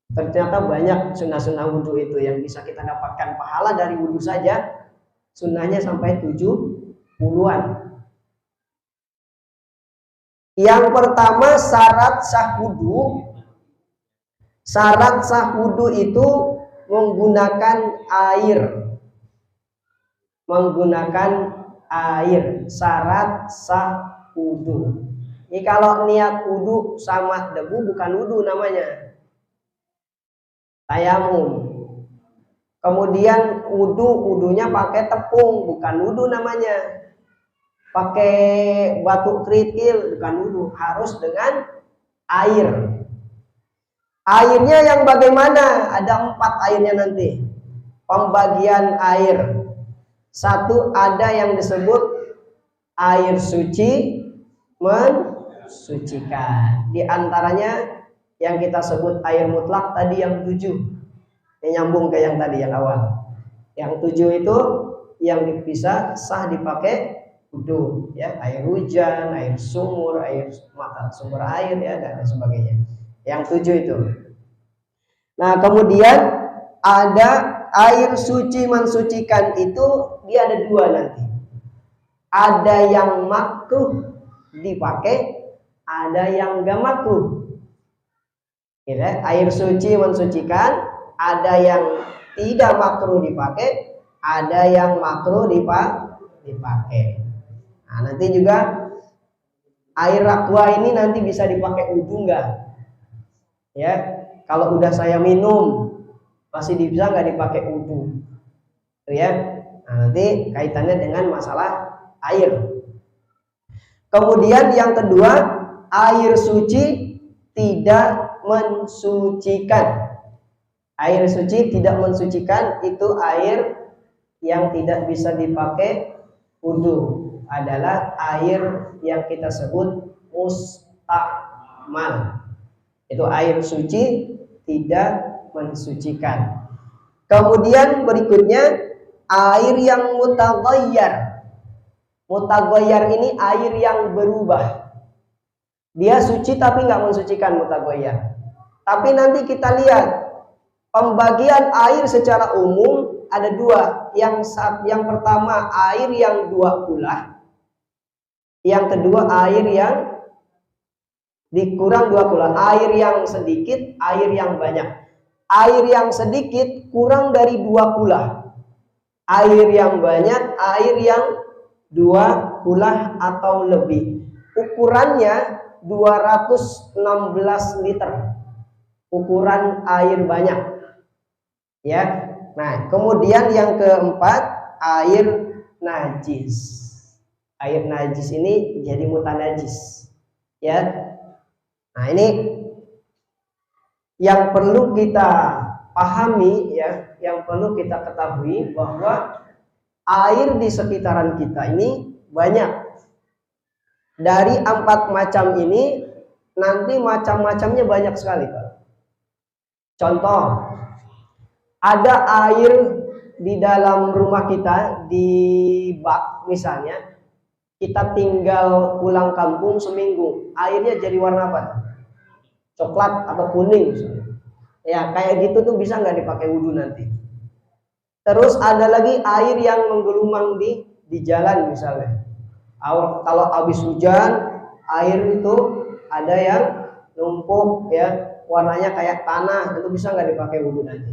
Ternyata banyak sunnah wudu itu yang bisa kita dapatkan pahala dari wudu saja. Sunnahnya sampai 70-an. Yang pertama syarat sah wudu. Syarat sah wudu itu menggunakan air. Syarat sah wudu. Ini kalau niat wudu sama debu bukan wudu namanya, tayamum. Kemudian wudunya pakai tepung, bukan wudu namanya. Pakai batu kerikil, bukan wudu, harus dengan air. Airnya yang bagaimana? Ada 4 airnya nanti. Pembagian air. 1 ada yang disebut air suci, mensucikan. Di antaranya yang kita sebut air mutlak tadi yang 7. Ini nyambung ke yang tadi yang awal. Yang 7 itu yang bisa sah dipakai wudu, ya, air hujan, air sumur, air mata sumber air, ya, dan sebagainya. Yang 7 itu. Nah, kemudian ada air suci mensucikan itu dia ada dua nanti. Ada yang makruh dipakai, ada yang gak makruh. Ya, air suci mensucikan, ada yang tidak makruh dipakai, ada yang makruh dipakai. Nah, nanti juga air aqua ini nanti bisa dipakai wudhu enggak? Ya, kalau udah saya minum masih bisa nggak dipakai wudhu? Ya, nah, nanti kaitannya dengan masalah air. Kemudian yang kedua, air suci tidak mensucikan. Air suci tidak mensucikan itu air yang tidak bisa dipakai wudhu, adalah air yang kita sebut mustakmal. Itu air suci tidak mensucikan. Kemudian berikutnya air yang mutaghayyar. Mutaghayyar ini air yang berubah. Dia suci tapi nggak mensucikan mutaghayyar. Tapi nanti kita lihat pembagian air secara umum ada dua. Yang pertama air yang dua kula, yang kedua air yang dikurang dua kula, air yang sedikit, air yang banyak. Air yang sedikit kurang dari dua kula, air yang banyak air yang dua kula atau lebih. Ukurannya 216 liter, ukuran air banyak, ya. Nah, kemudian yang keempat air najis. Air najis ini jadi mutanajis, ya. Nah, ini yang perlu kita pahami, ya, yang perlu kita ketahui bahwa air di sekitaran kita ini banyak. Dari 4 macam ini nanti macam-macamnya banyak sekali, Pak. Contoh, ada air di dalam rumah kita di bak misalnya, kita tinggal pulang kampung seminggu, airnya jadi warna apa? Coklat atau kuning misalnya. Ya, kayak gitu tuh bisa nggak dipakai wudhu nanti. Terus ada lagi air yang menggelumang di jalan misalnya. Kalau habis hujan, air itu ada yang numpuk, ya, warnanya kayak tanah, itu bisa nggak dipakai wudhu nanti.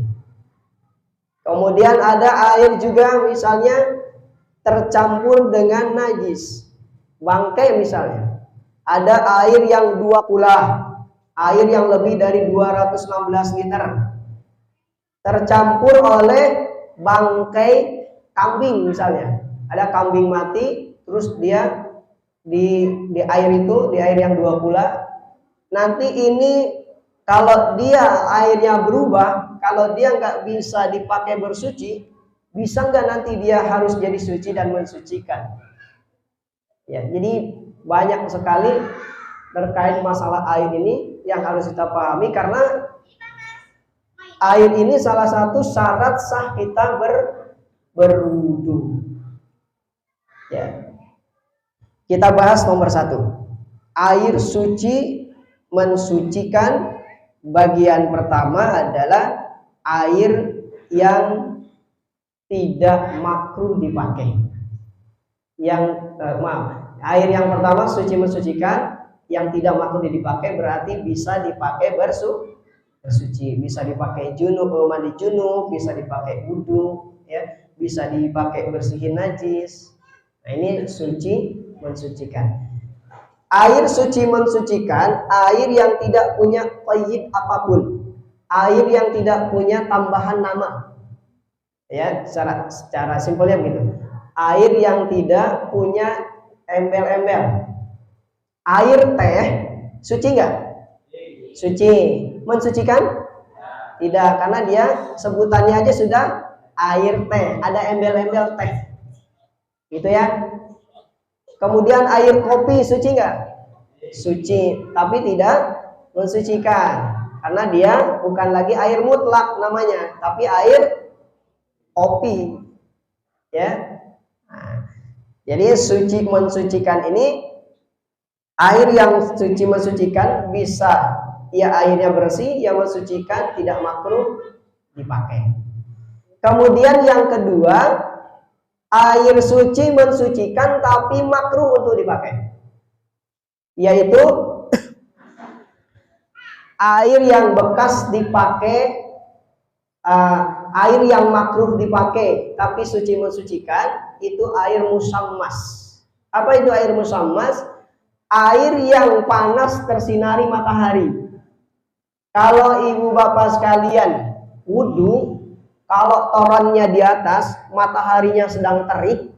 Kemudian ada air juga misalnya tercampur dengan najis, bangkai misalnya. Ada air yang dua kula, air yang lebih dari 216 liter, tercampur oleh bangkai kambing misalnya. Ada kambing mati, terus dia di air itu, di air yang dua kula. Nanti ini kalau dia airnya berubah, kalau dia nggak bisa dipakai bersuci, bisa nggak nanti dia harus jadi suci dan mensucikan? Ya, jadi banyak sekali terkait masalah air ini yang harus kita pahami, karena air ini salah satu syarat sah kita berwudu. Ya. Kita bahas nomor 1. Air suci mensucikan. Bagian pertama adalah air yang tidak makruh dipakai. Air yang pertama suci mensucikan, yang tidak makruh dipakai berarti bisa dipakai bersuci, bisa dipakai mandi junub, bisa dipakai wudu, ya, bisa dipakai bersihin najis. Nah, ini suci mensucikan. Air suci mensucikan, air yang tidak punya qayyid apapun, air yang tidak punya tambahan nama. Ya, secara simpelnya begitu. Air yang tidak punya embel-embel. Air teh suci nggak? Suci. Mensucikan? Tidak, karena dia sebutannya aja sudah air teh, ada embel-embel teh. Gitu ya. Kemudian air kopi suci nggak? Suci, tapi tidak mensucikan, karena dia bukan lagi air mutlak namanya, tapi air kopi, ya. Nah, jadi suci mensucikan ini, air yang suci mensucikan bisa ya airnya bersih, yang mensucikan, tidak makruh dipakai. Kemudian yang kedua, air suci mensucikan tapi makruh untuk dipakai, yaitu air yang bekas dipakai, air yang makruh dipakai tapi suci mensucikan, itu air musammas. Apa itu air musammas? Air yang panas tersinari matahari. Kalau ibu bapak sekalian wudhu, kalau torannya di atas, mataharinya sedang terik,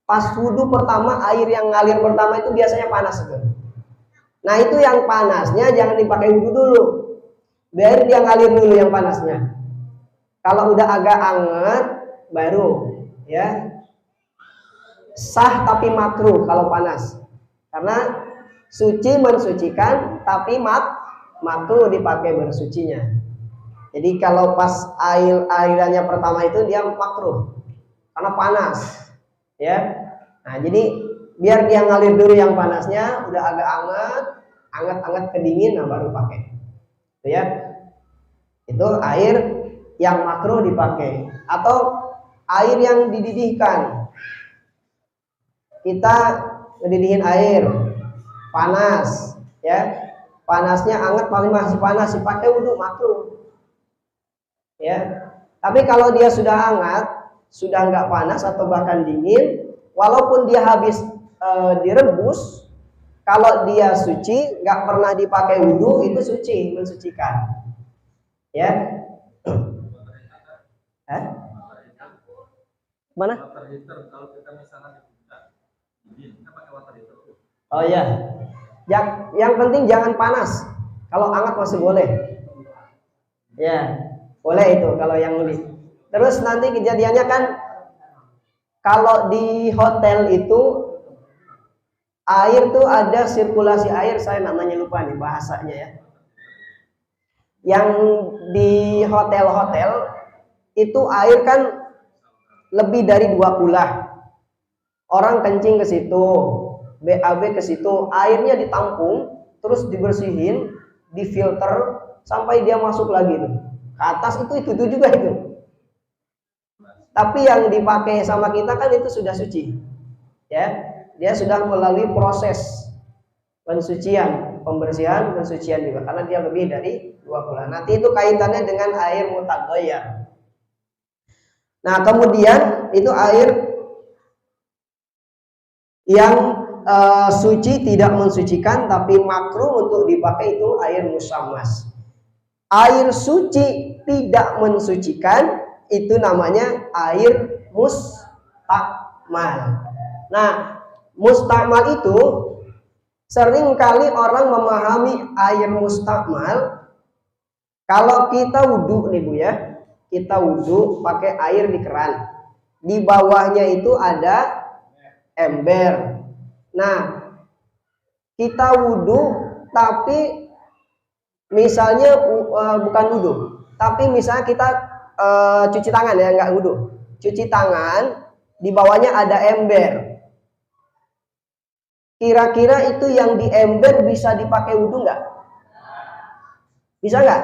pas wudhu pertama, air yang ngalir pertama itu biasanya panas. Nah itu yang panasnya jangan dipakai wudhu dulu, biar dia ngalir dulu yang panasnya. Kalau udah agak anget baru ya sah, tapi makruh kalau panas, karena suci mensucikan tapi makruh dipakai bersucinya. Jadi kalau pas airannya pertama itu dia makruh karena panas ya. Nah jadi biar dia ngalir dulu yang panasnya, udah agak anget ke dingin, nah baru pakai itu ya. Itu air yang makruh dipakai. Atau air yang dididihkan, kita ngedidihin air panas ya, panasnya anget, paling masih panas, dipakai wudhu makruh ya. Tapi kalau dia sudah hangat, sudah nggak panas atau bahkan dingin, walaupun dia habis direbus, kalau dia suci, nggak pernah dipakai wudhu, itu suci, mensucikan ya. Mana? Oh ya, yang penting jangan panas. Kalau hangat masih boleh. Ya, boleh itu kalau yang lebih. Terus nanti kejadiannya kan, kalau di hotel itu air tuh ada sirkulasi air, saya namanya lupa nih bahasanya ya. Yang di hotel-hotel itu air kan lebih dari 2 kulah. Orang kencing ke situ, BAB ke situ, airnya ditampung, terus dibersihin, difilter sampai dia masuk lagi tuh. Ke atas itu juga itu. Tapi yang dipakai sama kita kan itu sudah suci. Ya, dia sudah melalui proses pensucian, pembersihan, pensucian juga, karena dia lebih dari 2 kulah. Nanti itu kaitannya dengan air mutaghayyir. Nah, kemudian itu air yang suci tidak mensucikan tapi makruh untuk dipakai, itu air musammas. Air suci tidak mensucikan itu namanya air mustakmal. Nah, mustakmal itu seringkali orang memahami air mustakmal, kalau kita wudhu nih Bu ya, kita wudhu pakai air di keran, di bawahnya itu ada ember. Nah, kita wudhu tapi misalnya bukan wudhu, tapi misalnya kita cuci tangan ya, nggak wudhu, cuci tangan, di bawahnya ada ember. Kira-kira itu yang di ember bisa dipakai wudhu nggak? Bisa nggak?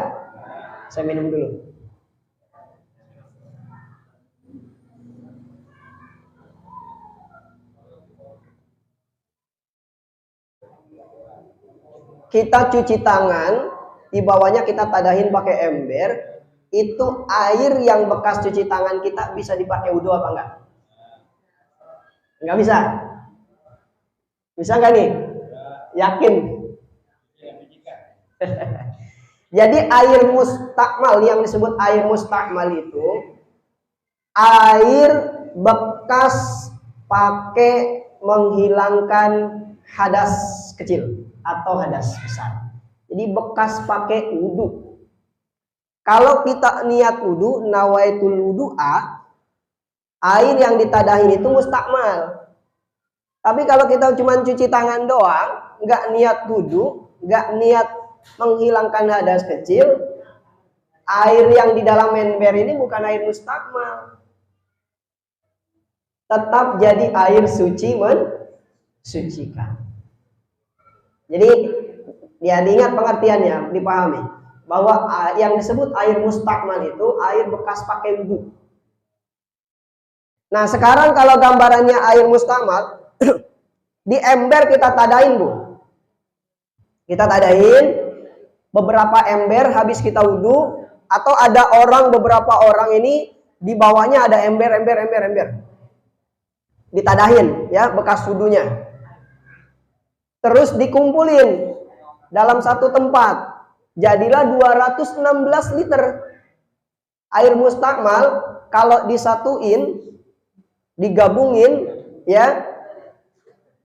Saya minum dulu. Kita cuci tangan, di bawahnya kita tadahin pakai ember, itu air yang bekas cuci tangan kita bisa dipakai wudhu apa enggak? Enggak bisa. Bisa enggak nih? Yakin? Jadi air mustakmal, yang disebut air mustakmal itu air bekas pakai menghilangkan hadas kecil atau hadas besar. Jadi bekas pakai wudhu. Kalau kita niat wudhu, nawaitul wudhu'a, air yang ditadahin itu mustakmal. Tapi kalau kita cuma cuci tangan doang, nggak niat wudhu, nggak niat menghilangkan hadas kecil, air yang di dalam ember ini bukan air mustakmal. Tetap jadi air suci mensucikan. Jadi Ya, diingat pengertiannya, dipahami bahwa yang disebut air mustakmal itu air bekas pakai wudhu. Nah, sekarang kalau gambarannya air mustakmal di ember kita tadain, Bu. Kita tadain beberapa ember habis kita wudhu, atau ada beberapa orang ini di bawahnya ada ember. Ditadahin ya bekas wudhunya. Terus dikumpulin dalam satu tempat. Jadilah 216 liter. Air mustakmal kalau disatuin, digabungin ya,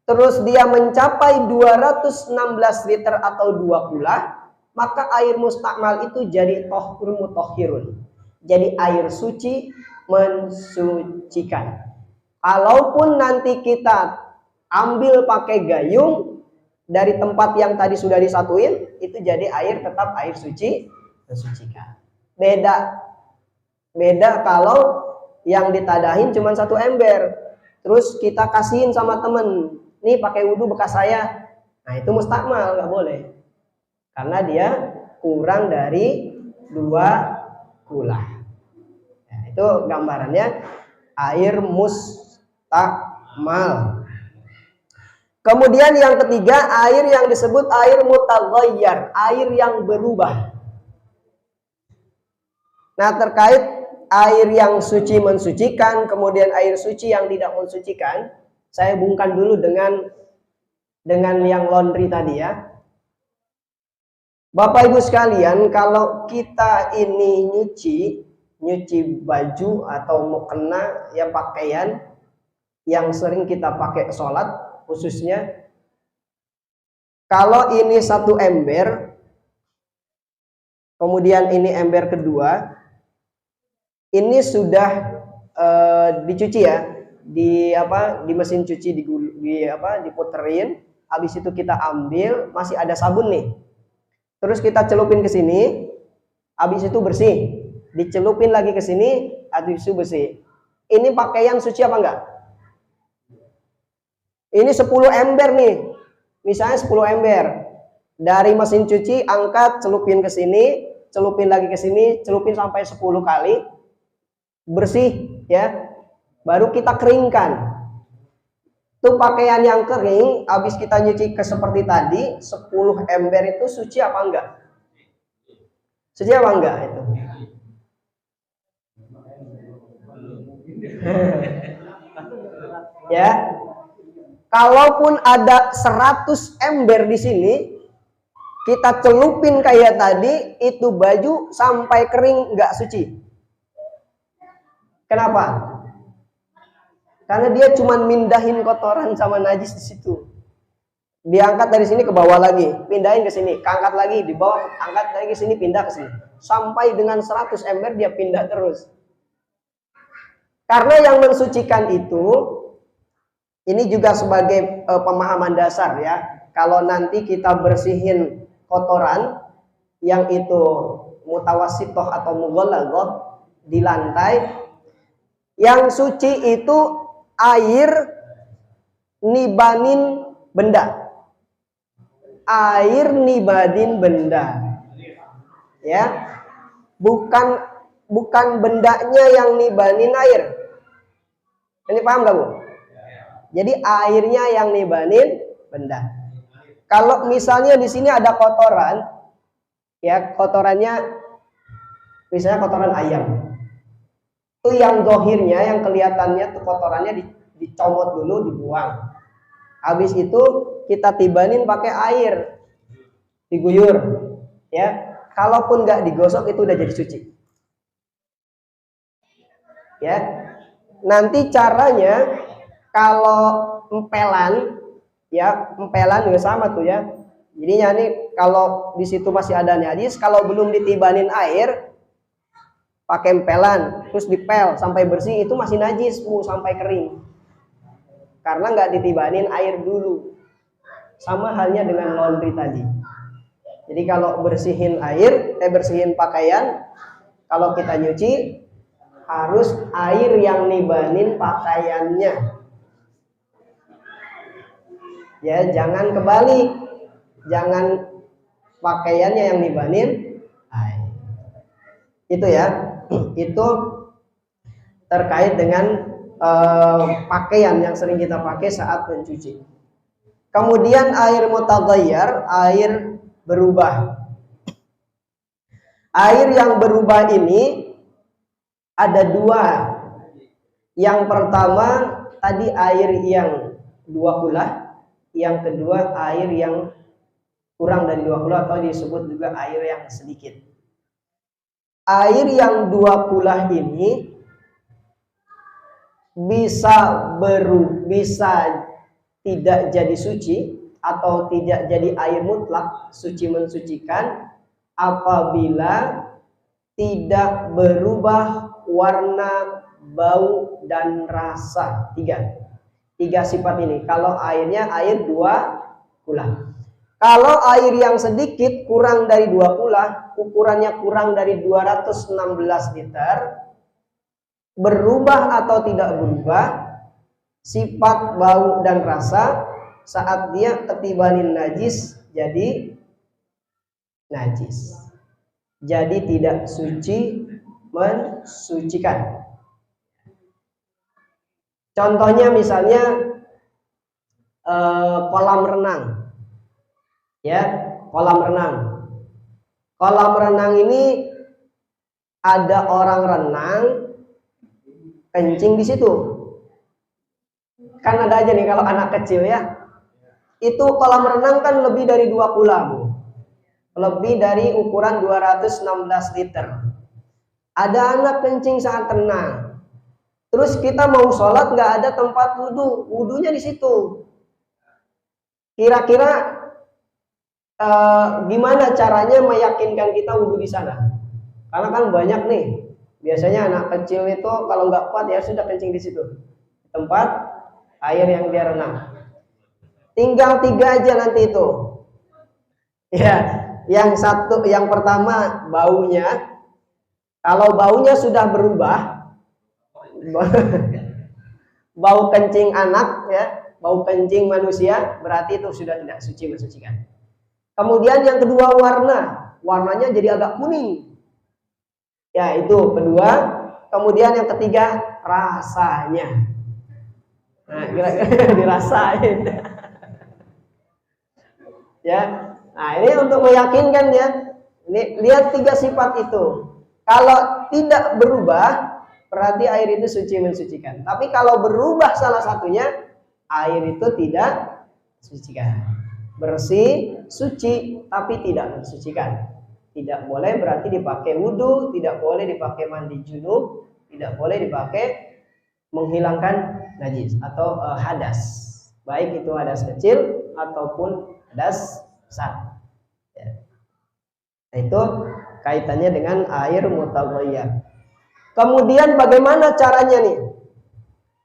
terus dia mencapai 216 liter atau 2 kula, maka air mustakmal itu jadi tohur mutohirun. Jadi air suci mensucikan. Kalaupun nanti kita ambil pakai gayung dari tempat yang tadi sudah disatuin, itu jadi tetap air suci mensucikan. Beda kalau yang ditadahin cuma satu ember, terus kita kasihin sama temen, nih pakai wudhu bekas saya. Nah, itu mustakmal, nggak boleh, karena dia kurang dari 2 kula. Nah, itu gambarannya air mustakmal. Kemudian yang ketiga, air yang disebut air mutaghayyar, air yang berubah. Nah, terkait air yang suci mensucikan, kemudian air suci yang tidak mensucikan, saya hubungkan dulu dengan yang laundry tadi ya. Bapak Ibu sekalian, kalau kita ini nyuci baju atau mukena ya, pakaian yang sering kita pakai sholat khususnya, kalau ini satu ember, kemudian ini ember kedua, ini sudah dicuci ya, di mesin cuci, diputerin, habis itu kita ambil, masih ada sabun nih, terus kita celupin ke sini, habis itu bersih, dicelupin lagi ke sini, habis itu bersih. Ini pakaian suci apa enggak? Ini 10 ember nih, misalnya 10 ember, dari mesin cuci angkat, celupin ke sini, celupin lagi ke sini, celupin sampai 10 kali, bersih ya, baru kita keringkan. Tuh pakaian yang kering, habis kita nyuci seperti tadi, 10 ember itu suci apa enggak? Suci apa enggak itu? Ya, kalaupun ada 100 ember di sini, kita celupin kayak tadi, itu baju sampai kering nggak suci. Kenapa? Karena dia cuma mindahin kotoran sama najis di situ. Diangkat dari sini ke bawah lagi, pindahin ke sini, angkat lagi di bawah, angkat lagi ke sini, pindah ke sini. Sampai dengan 100 ember dia pindah terus. Karena yang mensucikan itu, ini juga sebagai pemahaman dasar ya. Kalau nanti kita bersihin kotoran yang itu mutawassitoh atau mughallaghah di lantai, yang suci itu air nibanin benda. Air nibanin benda. Ya. Bukan bendanya yang nibanin air. Ini paham gak, Bu? Jadi airnya yang nibanin benda. Kalau misalnya di sini ada kotoran, ya kotorannya, misalnya kotoran ayam, itu yang zohirnya, yang kelihatannya tuh kotorannya dicomot dulu, dibuang. Habis itu kita tibanin pakai air, diguyur, ya. Kalaupun nggak digosok itu udah jadi suci. Ya. Nanti caranya kalau empelan juga sama tuh ya. Jadinya nih kalau di situ masih ada najis, kalau belum ditibanin air, pakai empelan, terus dipel sampai bersih, itu masih najis, sampai kering. Karena nggak ditibanin air dulu. Sama halnya dengan laundry tadi. Jadi kalau bersihin pakaian, kalau kita nyuci harus air yang nibanin pakaiannya. Ya, jangan kebalik. Jangan pakaiannya yang nibanin air. Itu ya, itu terkait dengan pakaian yang sering kita pakai saat mencuci. Kemudian air mutaghayyir, air berubah. Air yang berubah ini ada dua. Yang pertama tadi air yang 2 kula, yang kedua air yang kurang dari 2 kula atau disebut juga air yang sedikit. Air yang 2 kula ini bisa tidak jadi suci atau tidak jadi air mutlak suci mensucikan apabila tidak berubah warna, bau, dan rasa. Tiga sifat ini. Kalau airnya air 2 kula. Kalau air yang sedikit kurang dari 2 kula, ukurannya kurang dari 216 liter, berubah atau tidak berubah sifat bau dan rasa, saat dia ketibanin najis jadi najis, jadi tidak suci mensucikan. Contohnya misalnya kolam renang, ya, kolam renang. Kolam renang ini ada orang renang kencing di situ. Kan ada aja nih kalau anak kecil ya. Itu kolam renang kan lebih dari 2 kula, Bu. Lebih dari ukuran 216 liter. Ada anak kencing saat renang. Terus kita mau sholat nggak ada tempat wudhu, wudhunya di situ. Kira-kira gimana caranya meyakinkan kita wudhu di sana? Karena kan banyak nih. Biasanya anak kecil itu kalau nggak kuat ya sudah kencing di situ, tempat air yang dia renang. Tinggal 3 aja nanti itu. Ya, yang pertama baunya. Kalau baunya sudah berubah, bau kencing anak ya, bau kencing manusia, berarti itu sudah tidak suci mensucikan. Kemudian yang kedua warnanya jadi agak kuning. Ya, itu kedua. Kemudian yang ketiga rasanya. Nah, kira-kira dirasain. Ya. Nah, ini untuk meyakinkan ya. Ini lihat 3 sifat itu. Kalau tidak berubah, berarti air itu suci mensucikan. Tapi kalau berubah salah satunya, air itu tidak mensucikan. Bersih, suci, tapi tidak mensucikan. Tidak boleh berarti dipakai wudhu, tidak boleh dipakai mandi junub, tidak boleh dipakai menghilangkan najis atau hadas, baik itu hadas kecil ataupun hadas besar. Ya. Nah, itu kaitannya dengan air mutaghayyir. Kemudian bagaimana caranya nih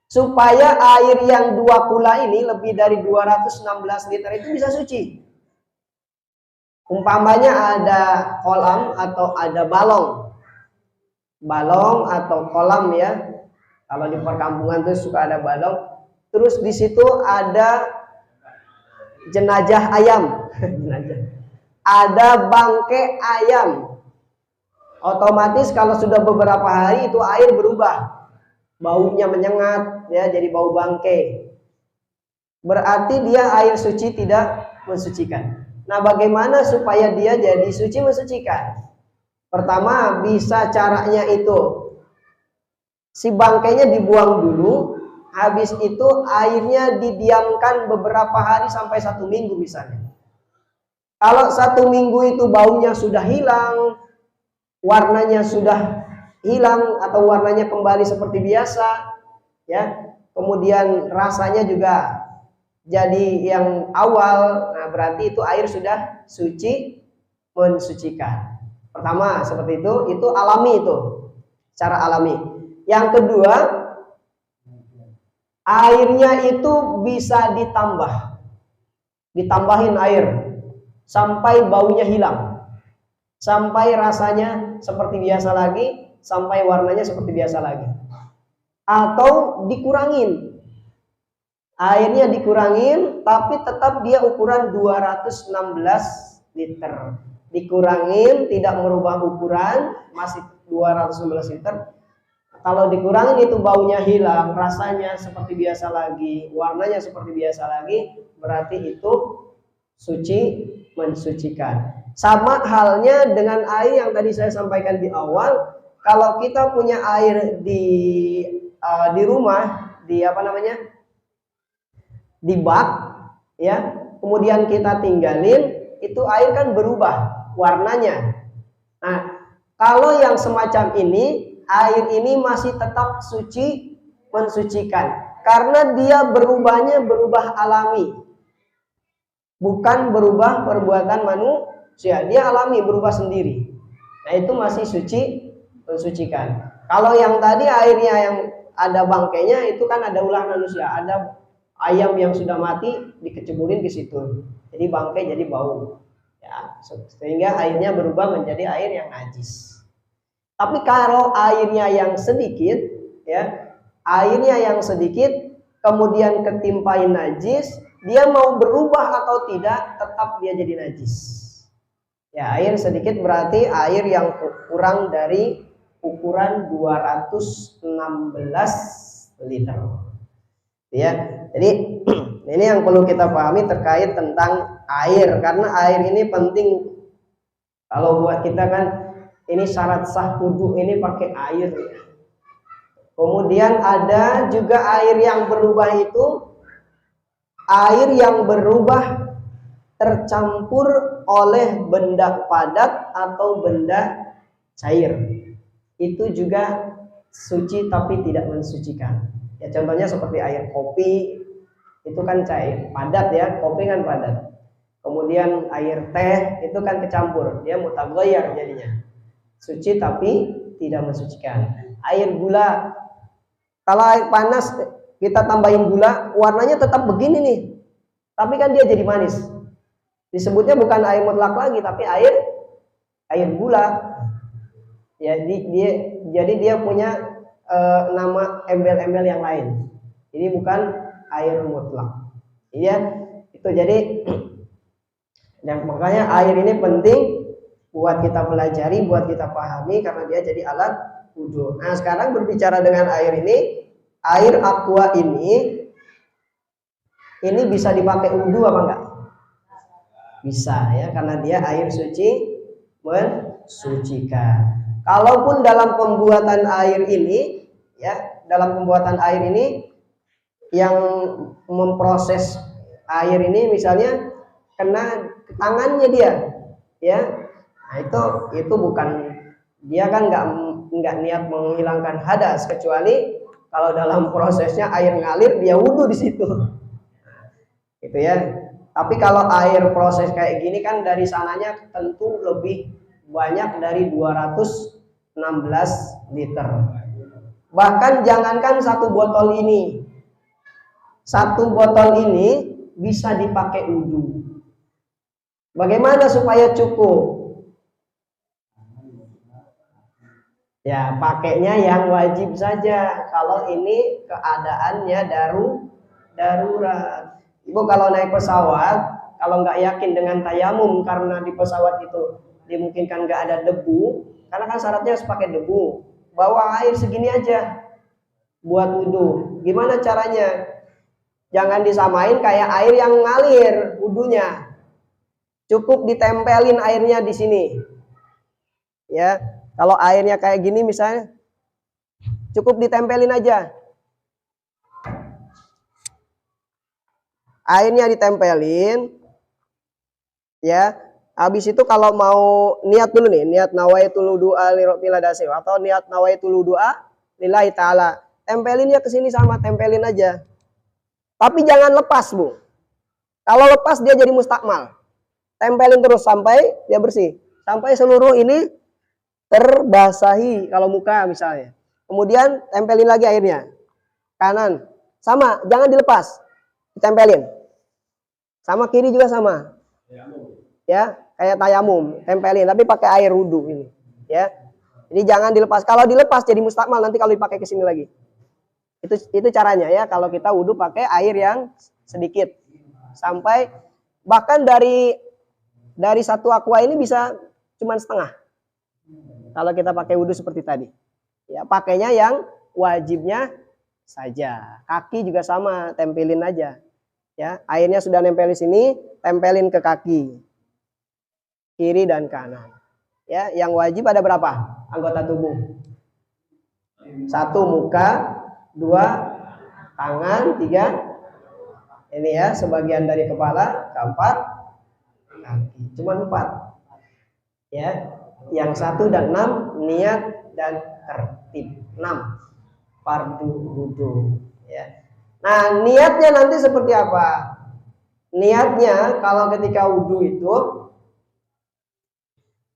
supaya air yang 2 kula ini lebih dari 216 liter itu bisa suci? Umpamanya ada kolam atau ada balong atau kolam ya. Kalau di perkampungan tuh suka ada balong. Terus di situ ada jenazah ayam, ada bangkai ayam. Otomatis kalau sudah beberapa hari itu air berubah, baunya menyengat ya, jadi bau bangkai. Berarti dia air suci tidak mensucikan. Nah, bagaimana supaya dia jadi suci mensucikan? Pertama, bisa caranya itu si bangkainya dibuang dulu, habis itu airnya didiamkan beberapa hari sampai 1 minggu misalnya. Kalau 1 minggu itu baunya sudah hilang, warnanya sudah hilang atau warnanya kembali seperti biasa, ya, kemudian rasanya juga jadi yang awal, nah berarti itu air sudah suci mensucikan. Pertama seperti itu alami, itu cara alami. Yang kedua, airnya itu bisa ditambahin air sampai baunya hilang, sampai rasanya seperti biasa lagi, sampai warnanya seperti biasa lagi. Atau dikurangin, airnya dikurangin tapi tetap dia ukuran 216 liter. Dikurangin, tidak merubah ukuran, masih 216 liter. Kalau dikurangin itu baunya hilang, rasanya seperti biasa lagi, warnanya seperti biasa lagi, berarti itu suci, mensucikan. Sama halnya dengan air yang tadi saya sampaikan di awal. Kalau kita punya air di rumah, di apa namanya, di bak, ya, kemudian kita tinggalin, itu air kan berubah warnanya. Nah, kalau yang semacam ini, air ini masih tetap suci, mensucikan, karena dia berubah alami, bukan berubah perbuatan manusia. Dia alami, berubah sendiri. Nah, itu masih suci, mensucikan. Kalau yang tadi airnya yang ada bangkainya, itu kan ada ulah manusia, ada ayam yang sudah mati dikeceburin ke situ, jadi bangkai, jadi bau, ya, sehingga airnya berubah menjadi air yang najis. Tapi kalau airnya yang sedikit, ya, airnya yang sedikit, kemudian ketimpain najis, dia mau berubah atau tidak, tetap dia jadi najis. Ya, air sedikit berarti air yang kurang dari ukuran 216 liter. Ya, jadi ini yang perlu kita pahami terkait tentang air, karena air ini penting. Kalau buat kita kan, ini syarat sah wudu ini pakai air. Kemudian ada juga air yang berubah itu, air yang berubah tercampur oleh benda padat atau benda cair. Itu juga suci tapi tidak mensucikan. Ya, contohnya seperti air kopi, itu kan cair, padat ya, kopi kan padat. Kemudian air teh itu kan kecampur, dia mutaghayyir jadinya. Suci tapi tidak mensucikan. Air gula, kalau air panas kita tambahin gula, warnanya tetap begini nih, tapi kan dia jadi manis. Disebutnya bukan air mutlak lagi, tapi air gula. Jadi dia punya nama embel-embel yang lain. Ini bukan air mutlak. Iya, itu jadi. Dan makanya air ini penting buat kita pelajari, buat kita pahami, karena dia jadi alat wudhu. Nah, sekarang berbicara dengan air ini, air aqua ini bisa dipakai wudhu apa enggak? Bisa ya, karena dia air suci, mensucikan. Kalaupun dalam pembuatan air ini, ya, dalam pembuatan air ini yang memproses air ini misalnya kena tangannya dia, ya. Nah, itu bukan, dia kan nggak niat menghilangkan hadas, kecuali kalau dalam prosesnya air ngalir dia wudhu di situ, gitu ya. Tapi kalau air proses kayak gini kan dari sananya tentu lebih banyak dari 216 liter. Bahkan jangankan satu botol ini bisa dipakai wudhu. Bagaimana supaya cukup? Ya, pakainya yang wajib saja. Kalau ini keadaannya darurat. Ibu kalau naik pesawat, kalau nggak yakin dengan tayamum karena di pesawat itu dimungkinkan nggak ada debu, karena kan syaratnya harus pakai debu. Bawa air segini aja buat wudhu. Gimana caranya? Jangan disamain kayak air yang ngalir wudhunya. Cukup ditempelin airnya di sini. Ya, kalau airnya kayak gini misalnya, cukup ditempelin aja. Airnya ditempelin, ya. Habis itu kalau mau niat dulu nih, niat nawaitul du'a li rabbil alamin atau niat nawaitul du'a lillahi ta'ala. Tempelinnya ke sini sama, tempelin aja. Tapi jangan lepas, Bu. Kalau lepas dia jadi mustakmal. Tempelin terus sampai dia bersih, sampai seluruh ini terbasahi kalau muka misalnya. Kemudian tempelin lagi airnya kanan, sama, jangan dilepas, ditempelin. Sama kiri juga sama, ya, kayak tayamum, tempelin tapi pakai air wudhu ini, ya. Jadi jangan dilepas. Kalau dilepas jadi mustakmal nanti kalau dipakai ke sini lagi. Itu caranya ya, kalau kita wudhu pakai air yang sedikit sampai bahkan dari dari satu aqua ini bisa cuma setengah. Kalau kita pakai wudhu seperti tadi. Ya, pakainya yang wajibnya saja. Kaki juga sama, tempelin aja. Ya, airnya sudah nempel di sini, tempelin ke kaki. Kiri dan kanan. Ya, yang wajib ada berapa anggota tubuh? 1 muka, 2 tangan, 3 ini ya sebagian dari kepala, 4 kaki. Cuma 4. Ya, yang 1 dan 6 niat dan tertib. 6 fardu wudu. Ya. Nah, niatnya nanti seperti apa? Niatnya kalau ketika wudu itu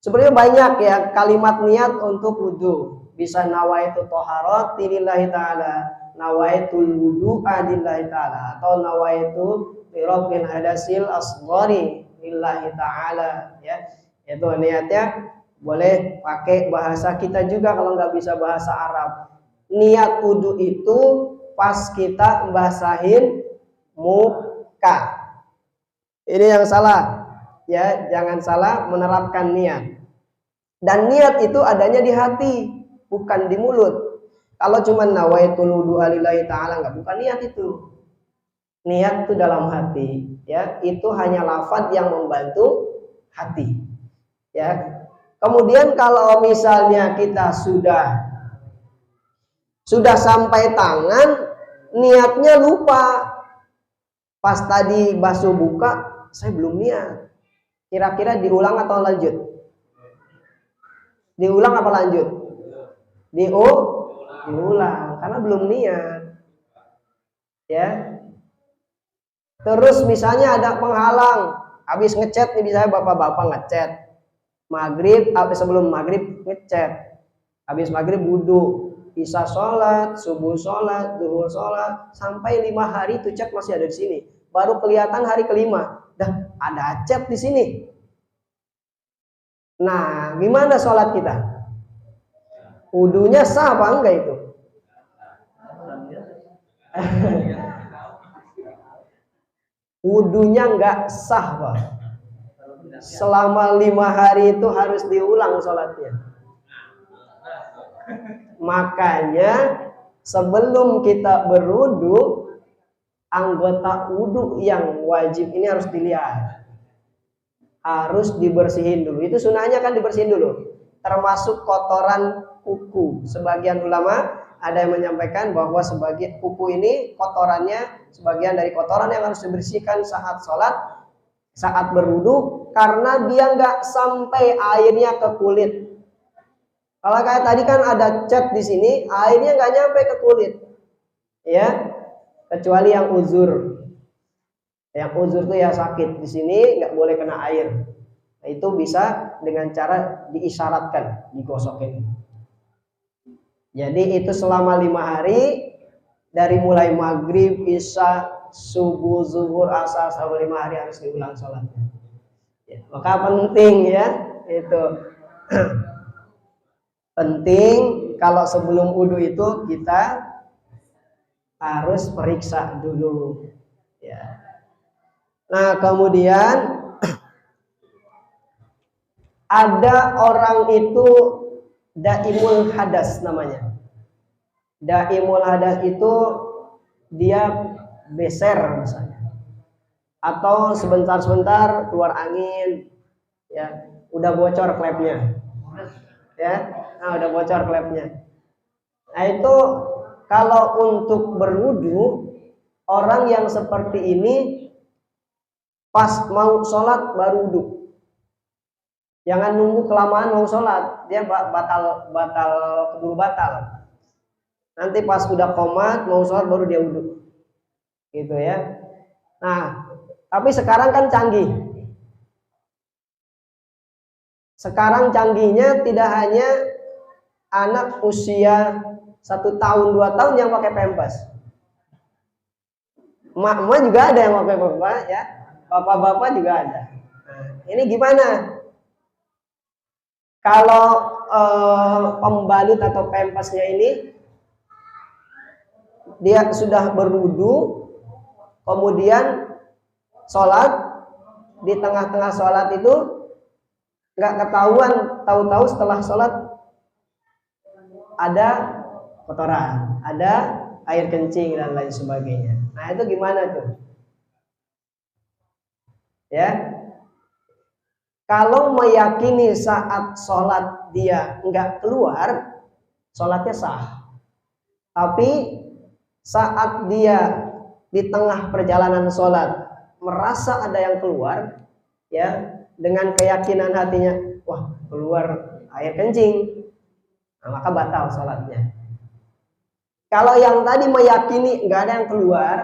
sebenarnya banyak ya kalimat niat untuk wudu. Bisa nawaitu thaharati lillahi ta'ala, nawaitul wudu'a lillahi ta'ala, atau nawaitu birabbil hadasil asghari lillahi ta'ala, ya. Itu niatnya boleh pakai bahasa kita juga kalau nggak bisa bahasa Arab. Niat wudu itu pas kita basahin muka. Ini yang salah. Ya, jangan salah menerapkan niat. Dan niat itu adanya di hati, bukan di mulut. Kalau cuma nawaitul wudu'a lillahi ta'ala, bukan niat itu. Niat itu dalam hati, ya. Itu hanya lafaz yang membantu hati. Ya. Kemudian kalau misalnya kita sudah sampai tangan, niatnya lupa. Pas tadi basuh buka, saya belum niat. Kira-kira diulang atau lanjut? Diulang apa lanjut? Diulang, karena belum niat. Ya. Terus misalnya ada penghalang, habis ngechat nih, misalnya bapak-bapak ngechat. Maghrib, sebelum maghrib ngechat. Habis maghrib wudu, isya sholat, subuh sholat, duhur sholat, sampai 5 hari itu chat masih ada di sini. Baru kelihatan hari kelima, dah ada chat di sini. Nah, gimana sholat kita? Wudunya sah apa enggak itu? Wudunya enggak sah, Pak. Selama 5 hari itu harus diulang sholatnya. Makanya sebelum kita berwudu, anggota wudu yang wajib ini harus dilihat, harus dibersihin dulu. Itu sunahnya kan dibersihin dulu, termasuk kotoran kuku. Sebagian ulama ada yang menyampaikan bahwa sebagian kuku ini kotorannya, sebagian dari kotoran yang harus dibersihkan saat sholat, saat berwudu, karena dia nggak sampai airnya ke kulit. Kalau kayak tadi kan ada cat di sini, airnya nggak nyampe ke kulit, ya, kecuali yang uzur. Yang uzur tuh ya sakit di sini, nggak boleh kena air. Nah, itu bisa dengan cara diisyaratkan, digosokin. Jadi itu selama 5 hari, dari mulai maghrib, isya, subuh, zuhur, asar, sampai 5 hari harus diulang sholatnya. Ya, maka penting ya itu. Penting kalau sebelum wudu itu kita harus periksa dulu. Ya. Nah, kemudian ada orang itu daimul hadas namanya. Daimul hadas itu dia beser misalnya, atau sebentar-sebentar keluar angin, ya, udah bocor klepnya, ya. Nah, udah bocor klepnya. Nah, itu kalau untuk berwudu, orang yang seperti ini pas mau sholat baru wudu. Jangan nunggu kelamaan mau sholat, dia keburu batal. Nanti pas udah qomat mau sholat baru dia wudu, gitu ya. Nah, tapi sekarang kan canggih. Sekarang canggihnya tidak hanya anak usia 1 tahun 2 tahun yang pakai pampers. Emak-emak juga ada yang pakai pampers, ya. Bapak-bapak juga ada. Nah, ini gimana? Kalau pembalut atau pampersnya ini dia sudah berwudu, kemudian sholat, di tengah-tengah sholat itu nggak ketahuan, tahu-tahu setelah sholat ada kotoran, ada air kencing dan lain sebagainya. Nah itu gimana tuh? Ya, kalau meyakini saat sholat dia nggak keluar, sholatnya sah. Tapi saat dia di tengah perjalanan sholat merasa ada yang keluar, ya, dengan keyakinan hatinya, wah keluar air kencing, nah, maka batal sholatnya. Kalau yang tadi meyakini nggak ada yang keluar,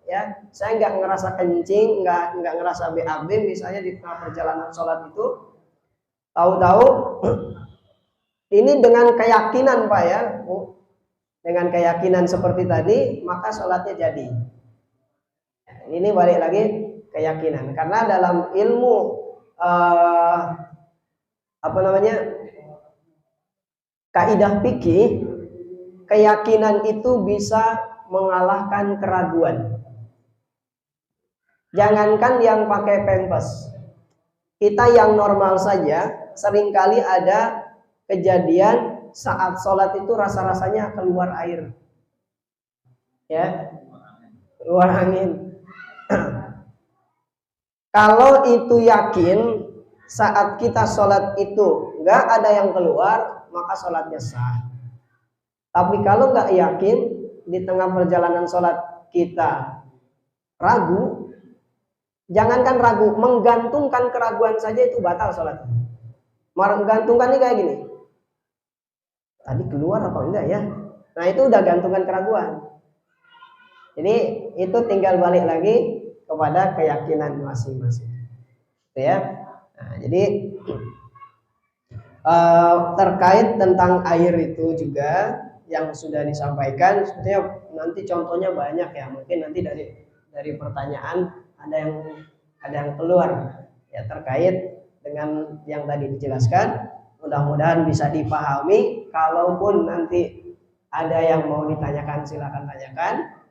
ya, saya nggak ngerasa kencing, nggak ngerasa BAB misalnya di tengah perjalanan sholat itu, tahu-tahu ini dengan keyakinan Pak ya, dengan keyakinan seperti tadi, maka sholatnya jadi. Ini balik lagi keyakinan, karena dalam ilmu kaidah fikih, keyakinan itu bisa mengalahkan keraguan. Jangankan yang pakai pempes, kita yang normal saja seringkali ada kejadian saat sholat itu rasa-rasanya keluar air, ya, keluar angin. Kalau itu yakin saat kita sholat itu nggak ada yang keluar, maka sholatnya sah. Tapi kalau nggak yakin, di tengah perjalanan sholat kita ragu, jangankan ragu, menggantungkan keraguan saja itu batal sholat. Menggantungkan ini kayak gini, tadi keluar apa enggak ya? Nah itu udah gantungan keraguan. Jadi itu tinggal balik lagi kepada keyakinan masing-masing, ya. Nah, jadi terkait tentang air itu juga yang sudah disampaikan, sebetulnya nanti contohnya banyak ya, mungkin nanti dari pertanyaan ada yang keluar ya terkait dengan yang tadi dijelaskan. Mudah-mudahan bisa dipahami. Kalaupun nanti ada yang mau ditanyakan, silakan tanyakan.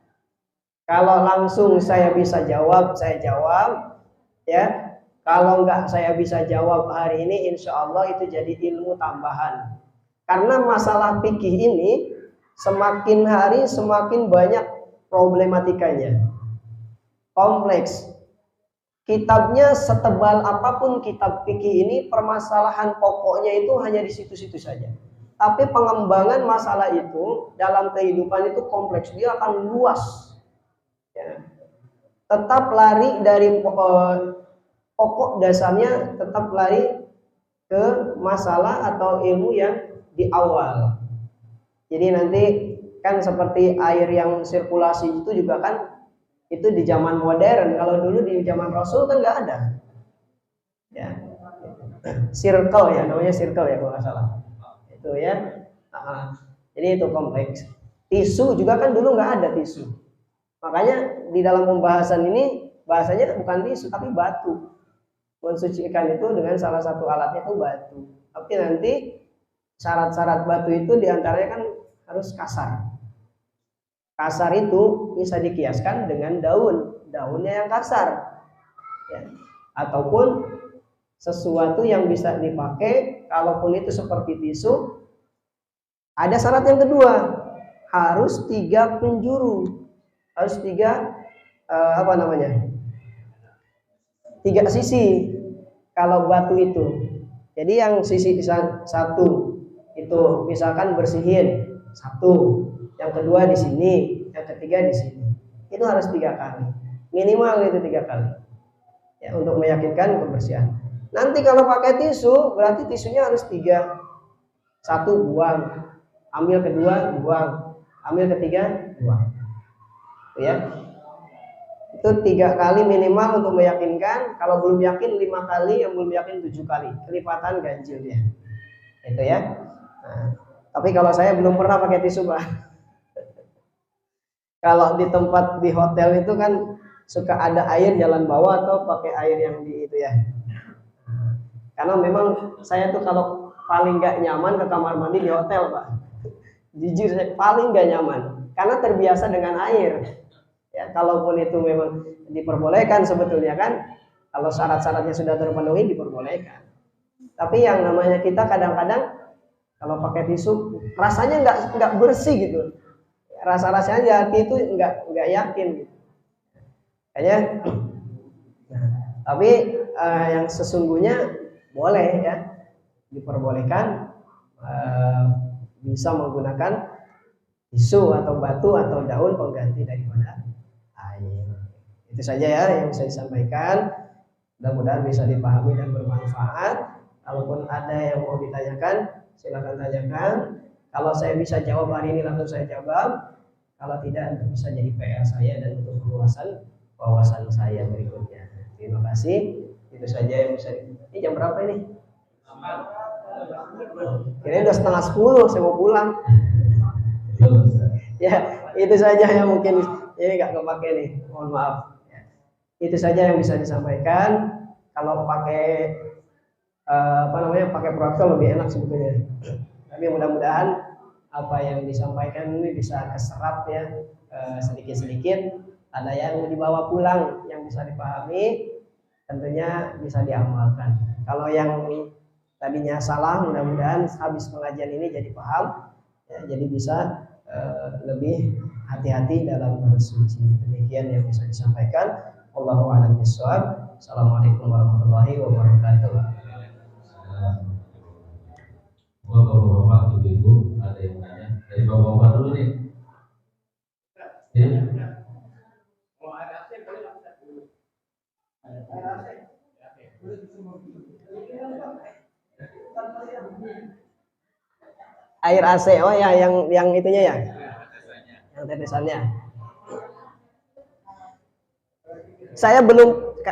Kalau langsung saya bisa jawab, saya jawab, ya. Kalau enggak saya bisa jawab hari ini, insya Allah itu jadi ilmu tambahan. Karena masalah fikih ini semakin hari semakin banyak problematikanya, kompleks. Kitabnya setebal apapun kitab fikih ini, permasalahan pokoknya itu hanya di situ-situ saja. Tapi pengembangan masalah itu dalam kehidupan itu kompleks, dia akan luas. Ya. Tetap lari dari pokok dasarnya, tetap lari ke masalah atau ilmu yang di awal. Jadi nanti kan seperti air yang sirkulasi itu juga kan itu di zaman modern. Kalau dulu di zaman Rasul kan nggak ada. Ya, circle ya, namanya circle ya kalau nggak salah. Itu ya. Jadi itu kompleks. Tisu juga kan dulu nggak ada tisu. Makanya di dalam pembahasan ini bahasanya bukan tisu tapi batu. Mensucikan itu dengan salah satu alatnya itu batu. Tapi nanti syarat-syarat batu itu diantaranya kan harus kasar. Kasar itu bisa dikiaskan dengan daunnya yang kasar, ya. Ataupun sesuatu yang bisa dipakai. Kalaupun itu seperti tisu, ada syarat yang kedua, harus 3 penjuru, harus 3 3 sisi kalau batu itu. Jadi yang sisi satu itu misalkan bersihin satu, yang kedua di sini, yang ketiga di sini. Itu harus 3 kali, minimal itu 3 kali, ya, untuk meyakinkan kebersihan. Nanti kalau pakai tisu, berarti tisunya harus 3. Satu buang, ambil kedua buang, ambil ketiga buang, ya. Itu 3 kali minimal untuk meyakinkan. Kalau belum yakin 5 kali, yang belum yakin 7 kali, kelipatan ganjil dia, itu ya. Nah, tapi kalau saya belum pernah pakai tisu Pak. Kalau di tempat di hotel itu kan suka ada air jalan bawah atau pakai air yang di itu ya. Karena memang saya tuh kalau paling nggak nyaman ke kamar mandi di hotel Pak. Jujur saya paling nggak nyaman karena terbiasa dengan air. Ya, kalaupun itu memang diperbolehkan sebetulnya kan, kalau syarat-syaratnya sudah terpenuhi diperbolehkan. Tapi yang namanya kita kadang-kadang kalau pakai tisu rasanya nggak bersih gitu. Rasa-rasanya di hati itu nggak yakin gitu. Kayaknya tapi yang sesungguhnya boleh ya, diperbolehkan bisa menggunakan tisu atau batu atau daun pengganti daripada air. Itu saja ya yang saya sampaikan. Mudah-mudahan bisa dipahami dan bermanfaat. Kalaupun ada yang mau ditanyakan, silakan tanyakan. Kalau saya bisa jawab hari ini langsung saya jawab. Kalau tidak, bisa jadi PR saya dan untuk perluasan wawasan saya berikutnya. Terima kasih. Itu saja yang bisa. Ini jam berapa ini? Kira-kira udah 9:30, saya mau pulang. Ya, itu saja yang mungkin ini nggak kepake nih. Mohon maaf. Itu saja yang bisa disampaikan. Kalau pakai pakai proyektor lebih enak sebetulnya. Tapi mudah-mudahan apa yang disampaikan ini bisa keserap ya sedikit-sedikit. Ada yang dibawa pulang yang bisa dipahami, tentunya bisa diamalkan. Kalau yang tadinya salah, mudah-mudahan habis pengajian ini jadi paham, ya, jadi bisa lebih hati-hati dalam bersuci. Demikian yang bisa disampaikan. Wallahu a'lam bishawab. Assalamualaikum warahmatullahi wabarakatuh. Bapak-bapak, ibu-ibu, ada yang nanya dari bapak-bapak dulu nih. Air AC, oh ya, yang itunya ya, yang tetesannya.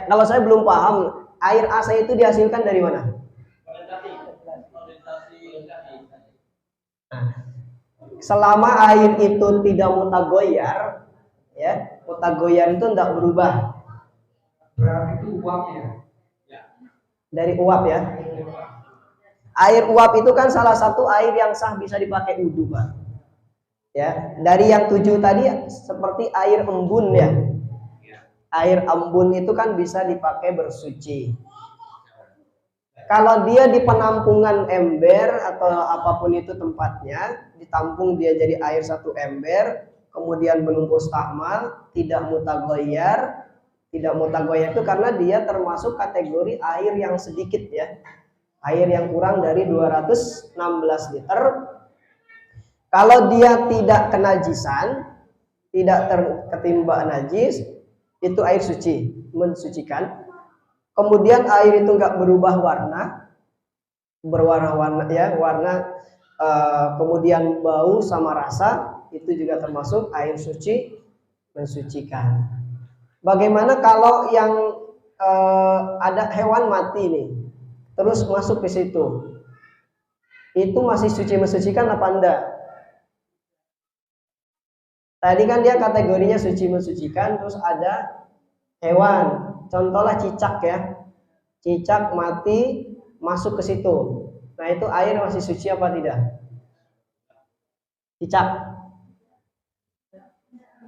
Kalau saya belum paham, air AC itu dihasilkan dari mana? Nah, selama air itu tidak mutagoyar, ya, mutagoyar itu tidak berubah. Berarti itu uapnya. Dari uap ya. Air uap itu kan salah satu air yang sah bisa dipakai wudhu, Pak. Ya, dari yang 7 tadi seperti air embun ya. Air embun itu kan bisa dipakai bersuci. Kalau dia di penampungan ember atau apapun itu tempatnya, ditampung dia jadi air 1 ember, kemudian belum mustakmal, tidak mutagoyar. Tidak mutagoyar itu karena dia termasuk kategori air yang sedikit ya. Air yang kurang dari 216 liter. Kalau dia tidak kenajisan, tidak terketimba najis, itu air suci, mensucikan. Kemudian air itu nggak berubah warna, berwarna-warna ya, kemudian bau sama rasa, itu juga termasuk air suci, mensucikan. Bagaimana kalau yang ada hewan mati nih, terus masuk ke situ, itu masih suci mensucikan apa enggak? Tadi kan dia kategorinya suci mensucikan, terus ada hewan, contohnya cicak ya, cicak mati masuk ke situ, nah itu air masih suci apa tidak? Cicak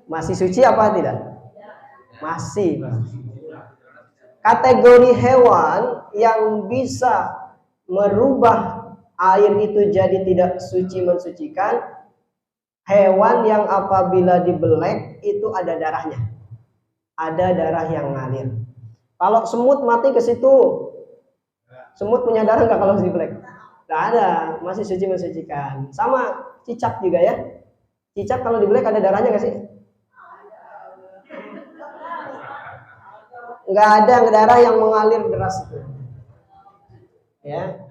masih suci apa tidak? Masih. Kategori hewan yang bisa merubah air itu jadi tidak suci mensucikan, hewan yang apabila dibelek itu ada darahnya, ada darah yang ngalir. Kalau semut mati ke situ, semut punya darah nggak kalau dibelek? Nggak ada, masih suci mensucikan. Sama cicak juga ya, cicak kalau dibelek ada darahnya nggak sih? Nggak ada darah yang mengalir deras itu. Ya,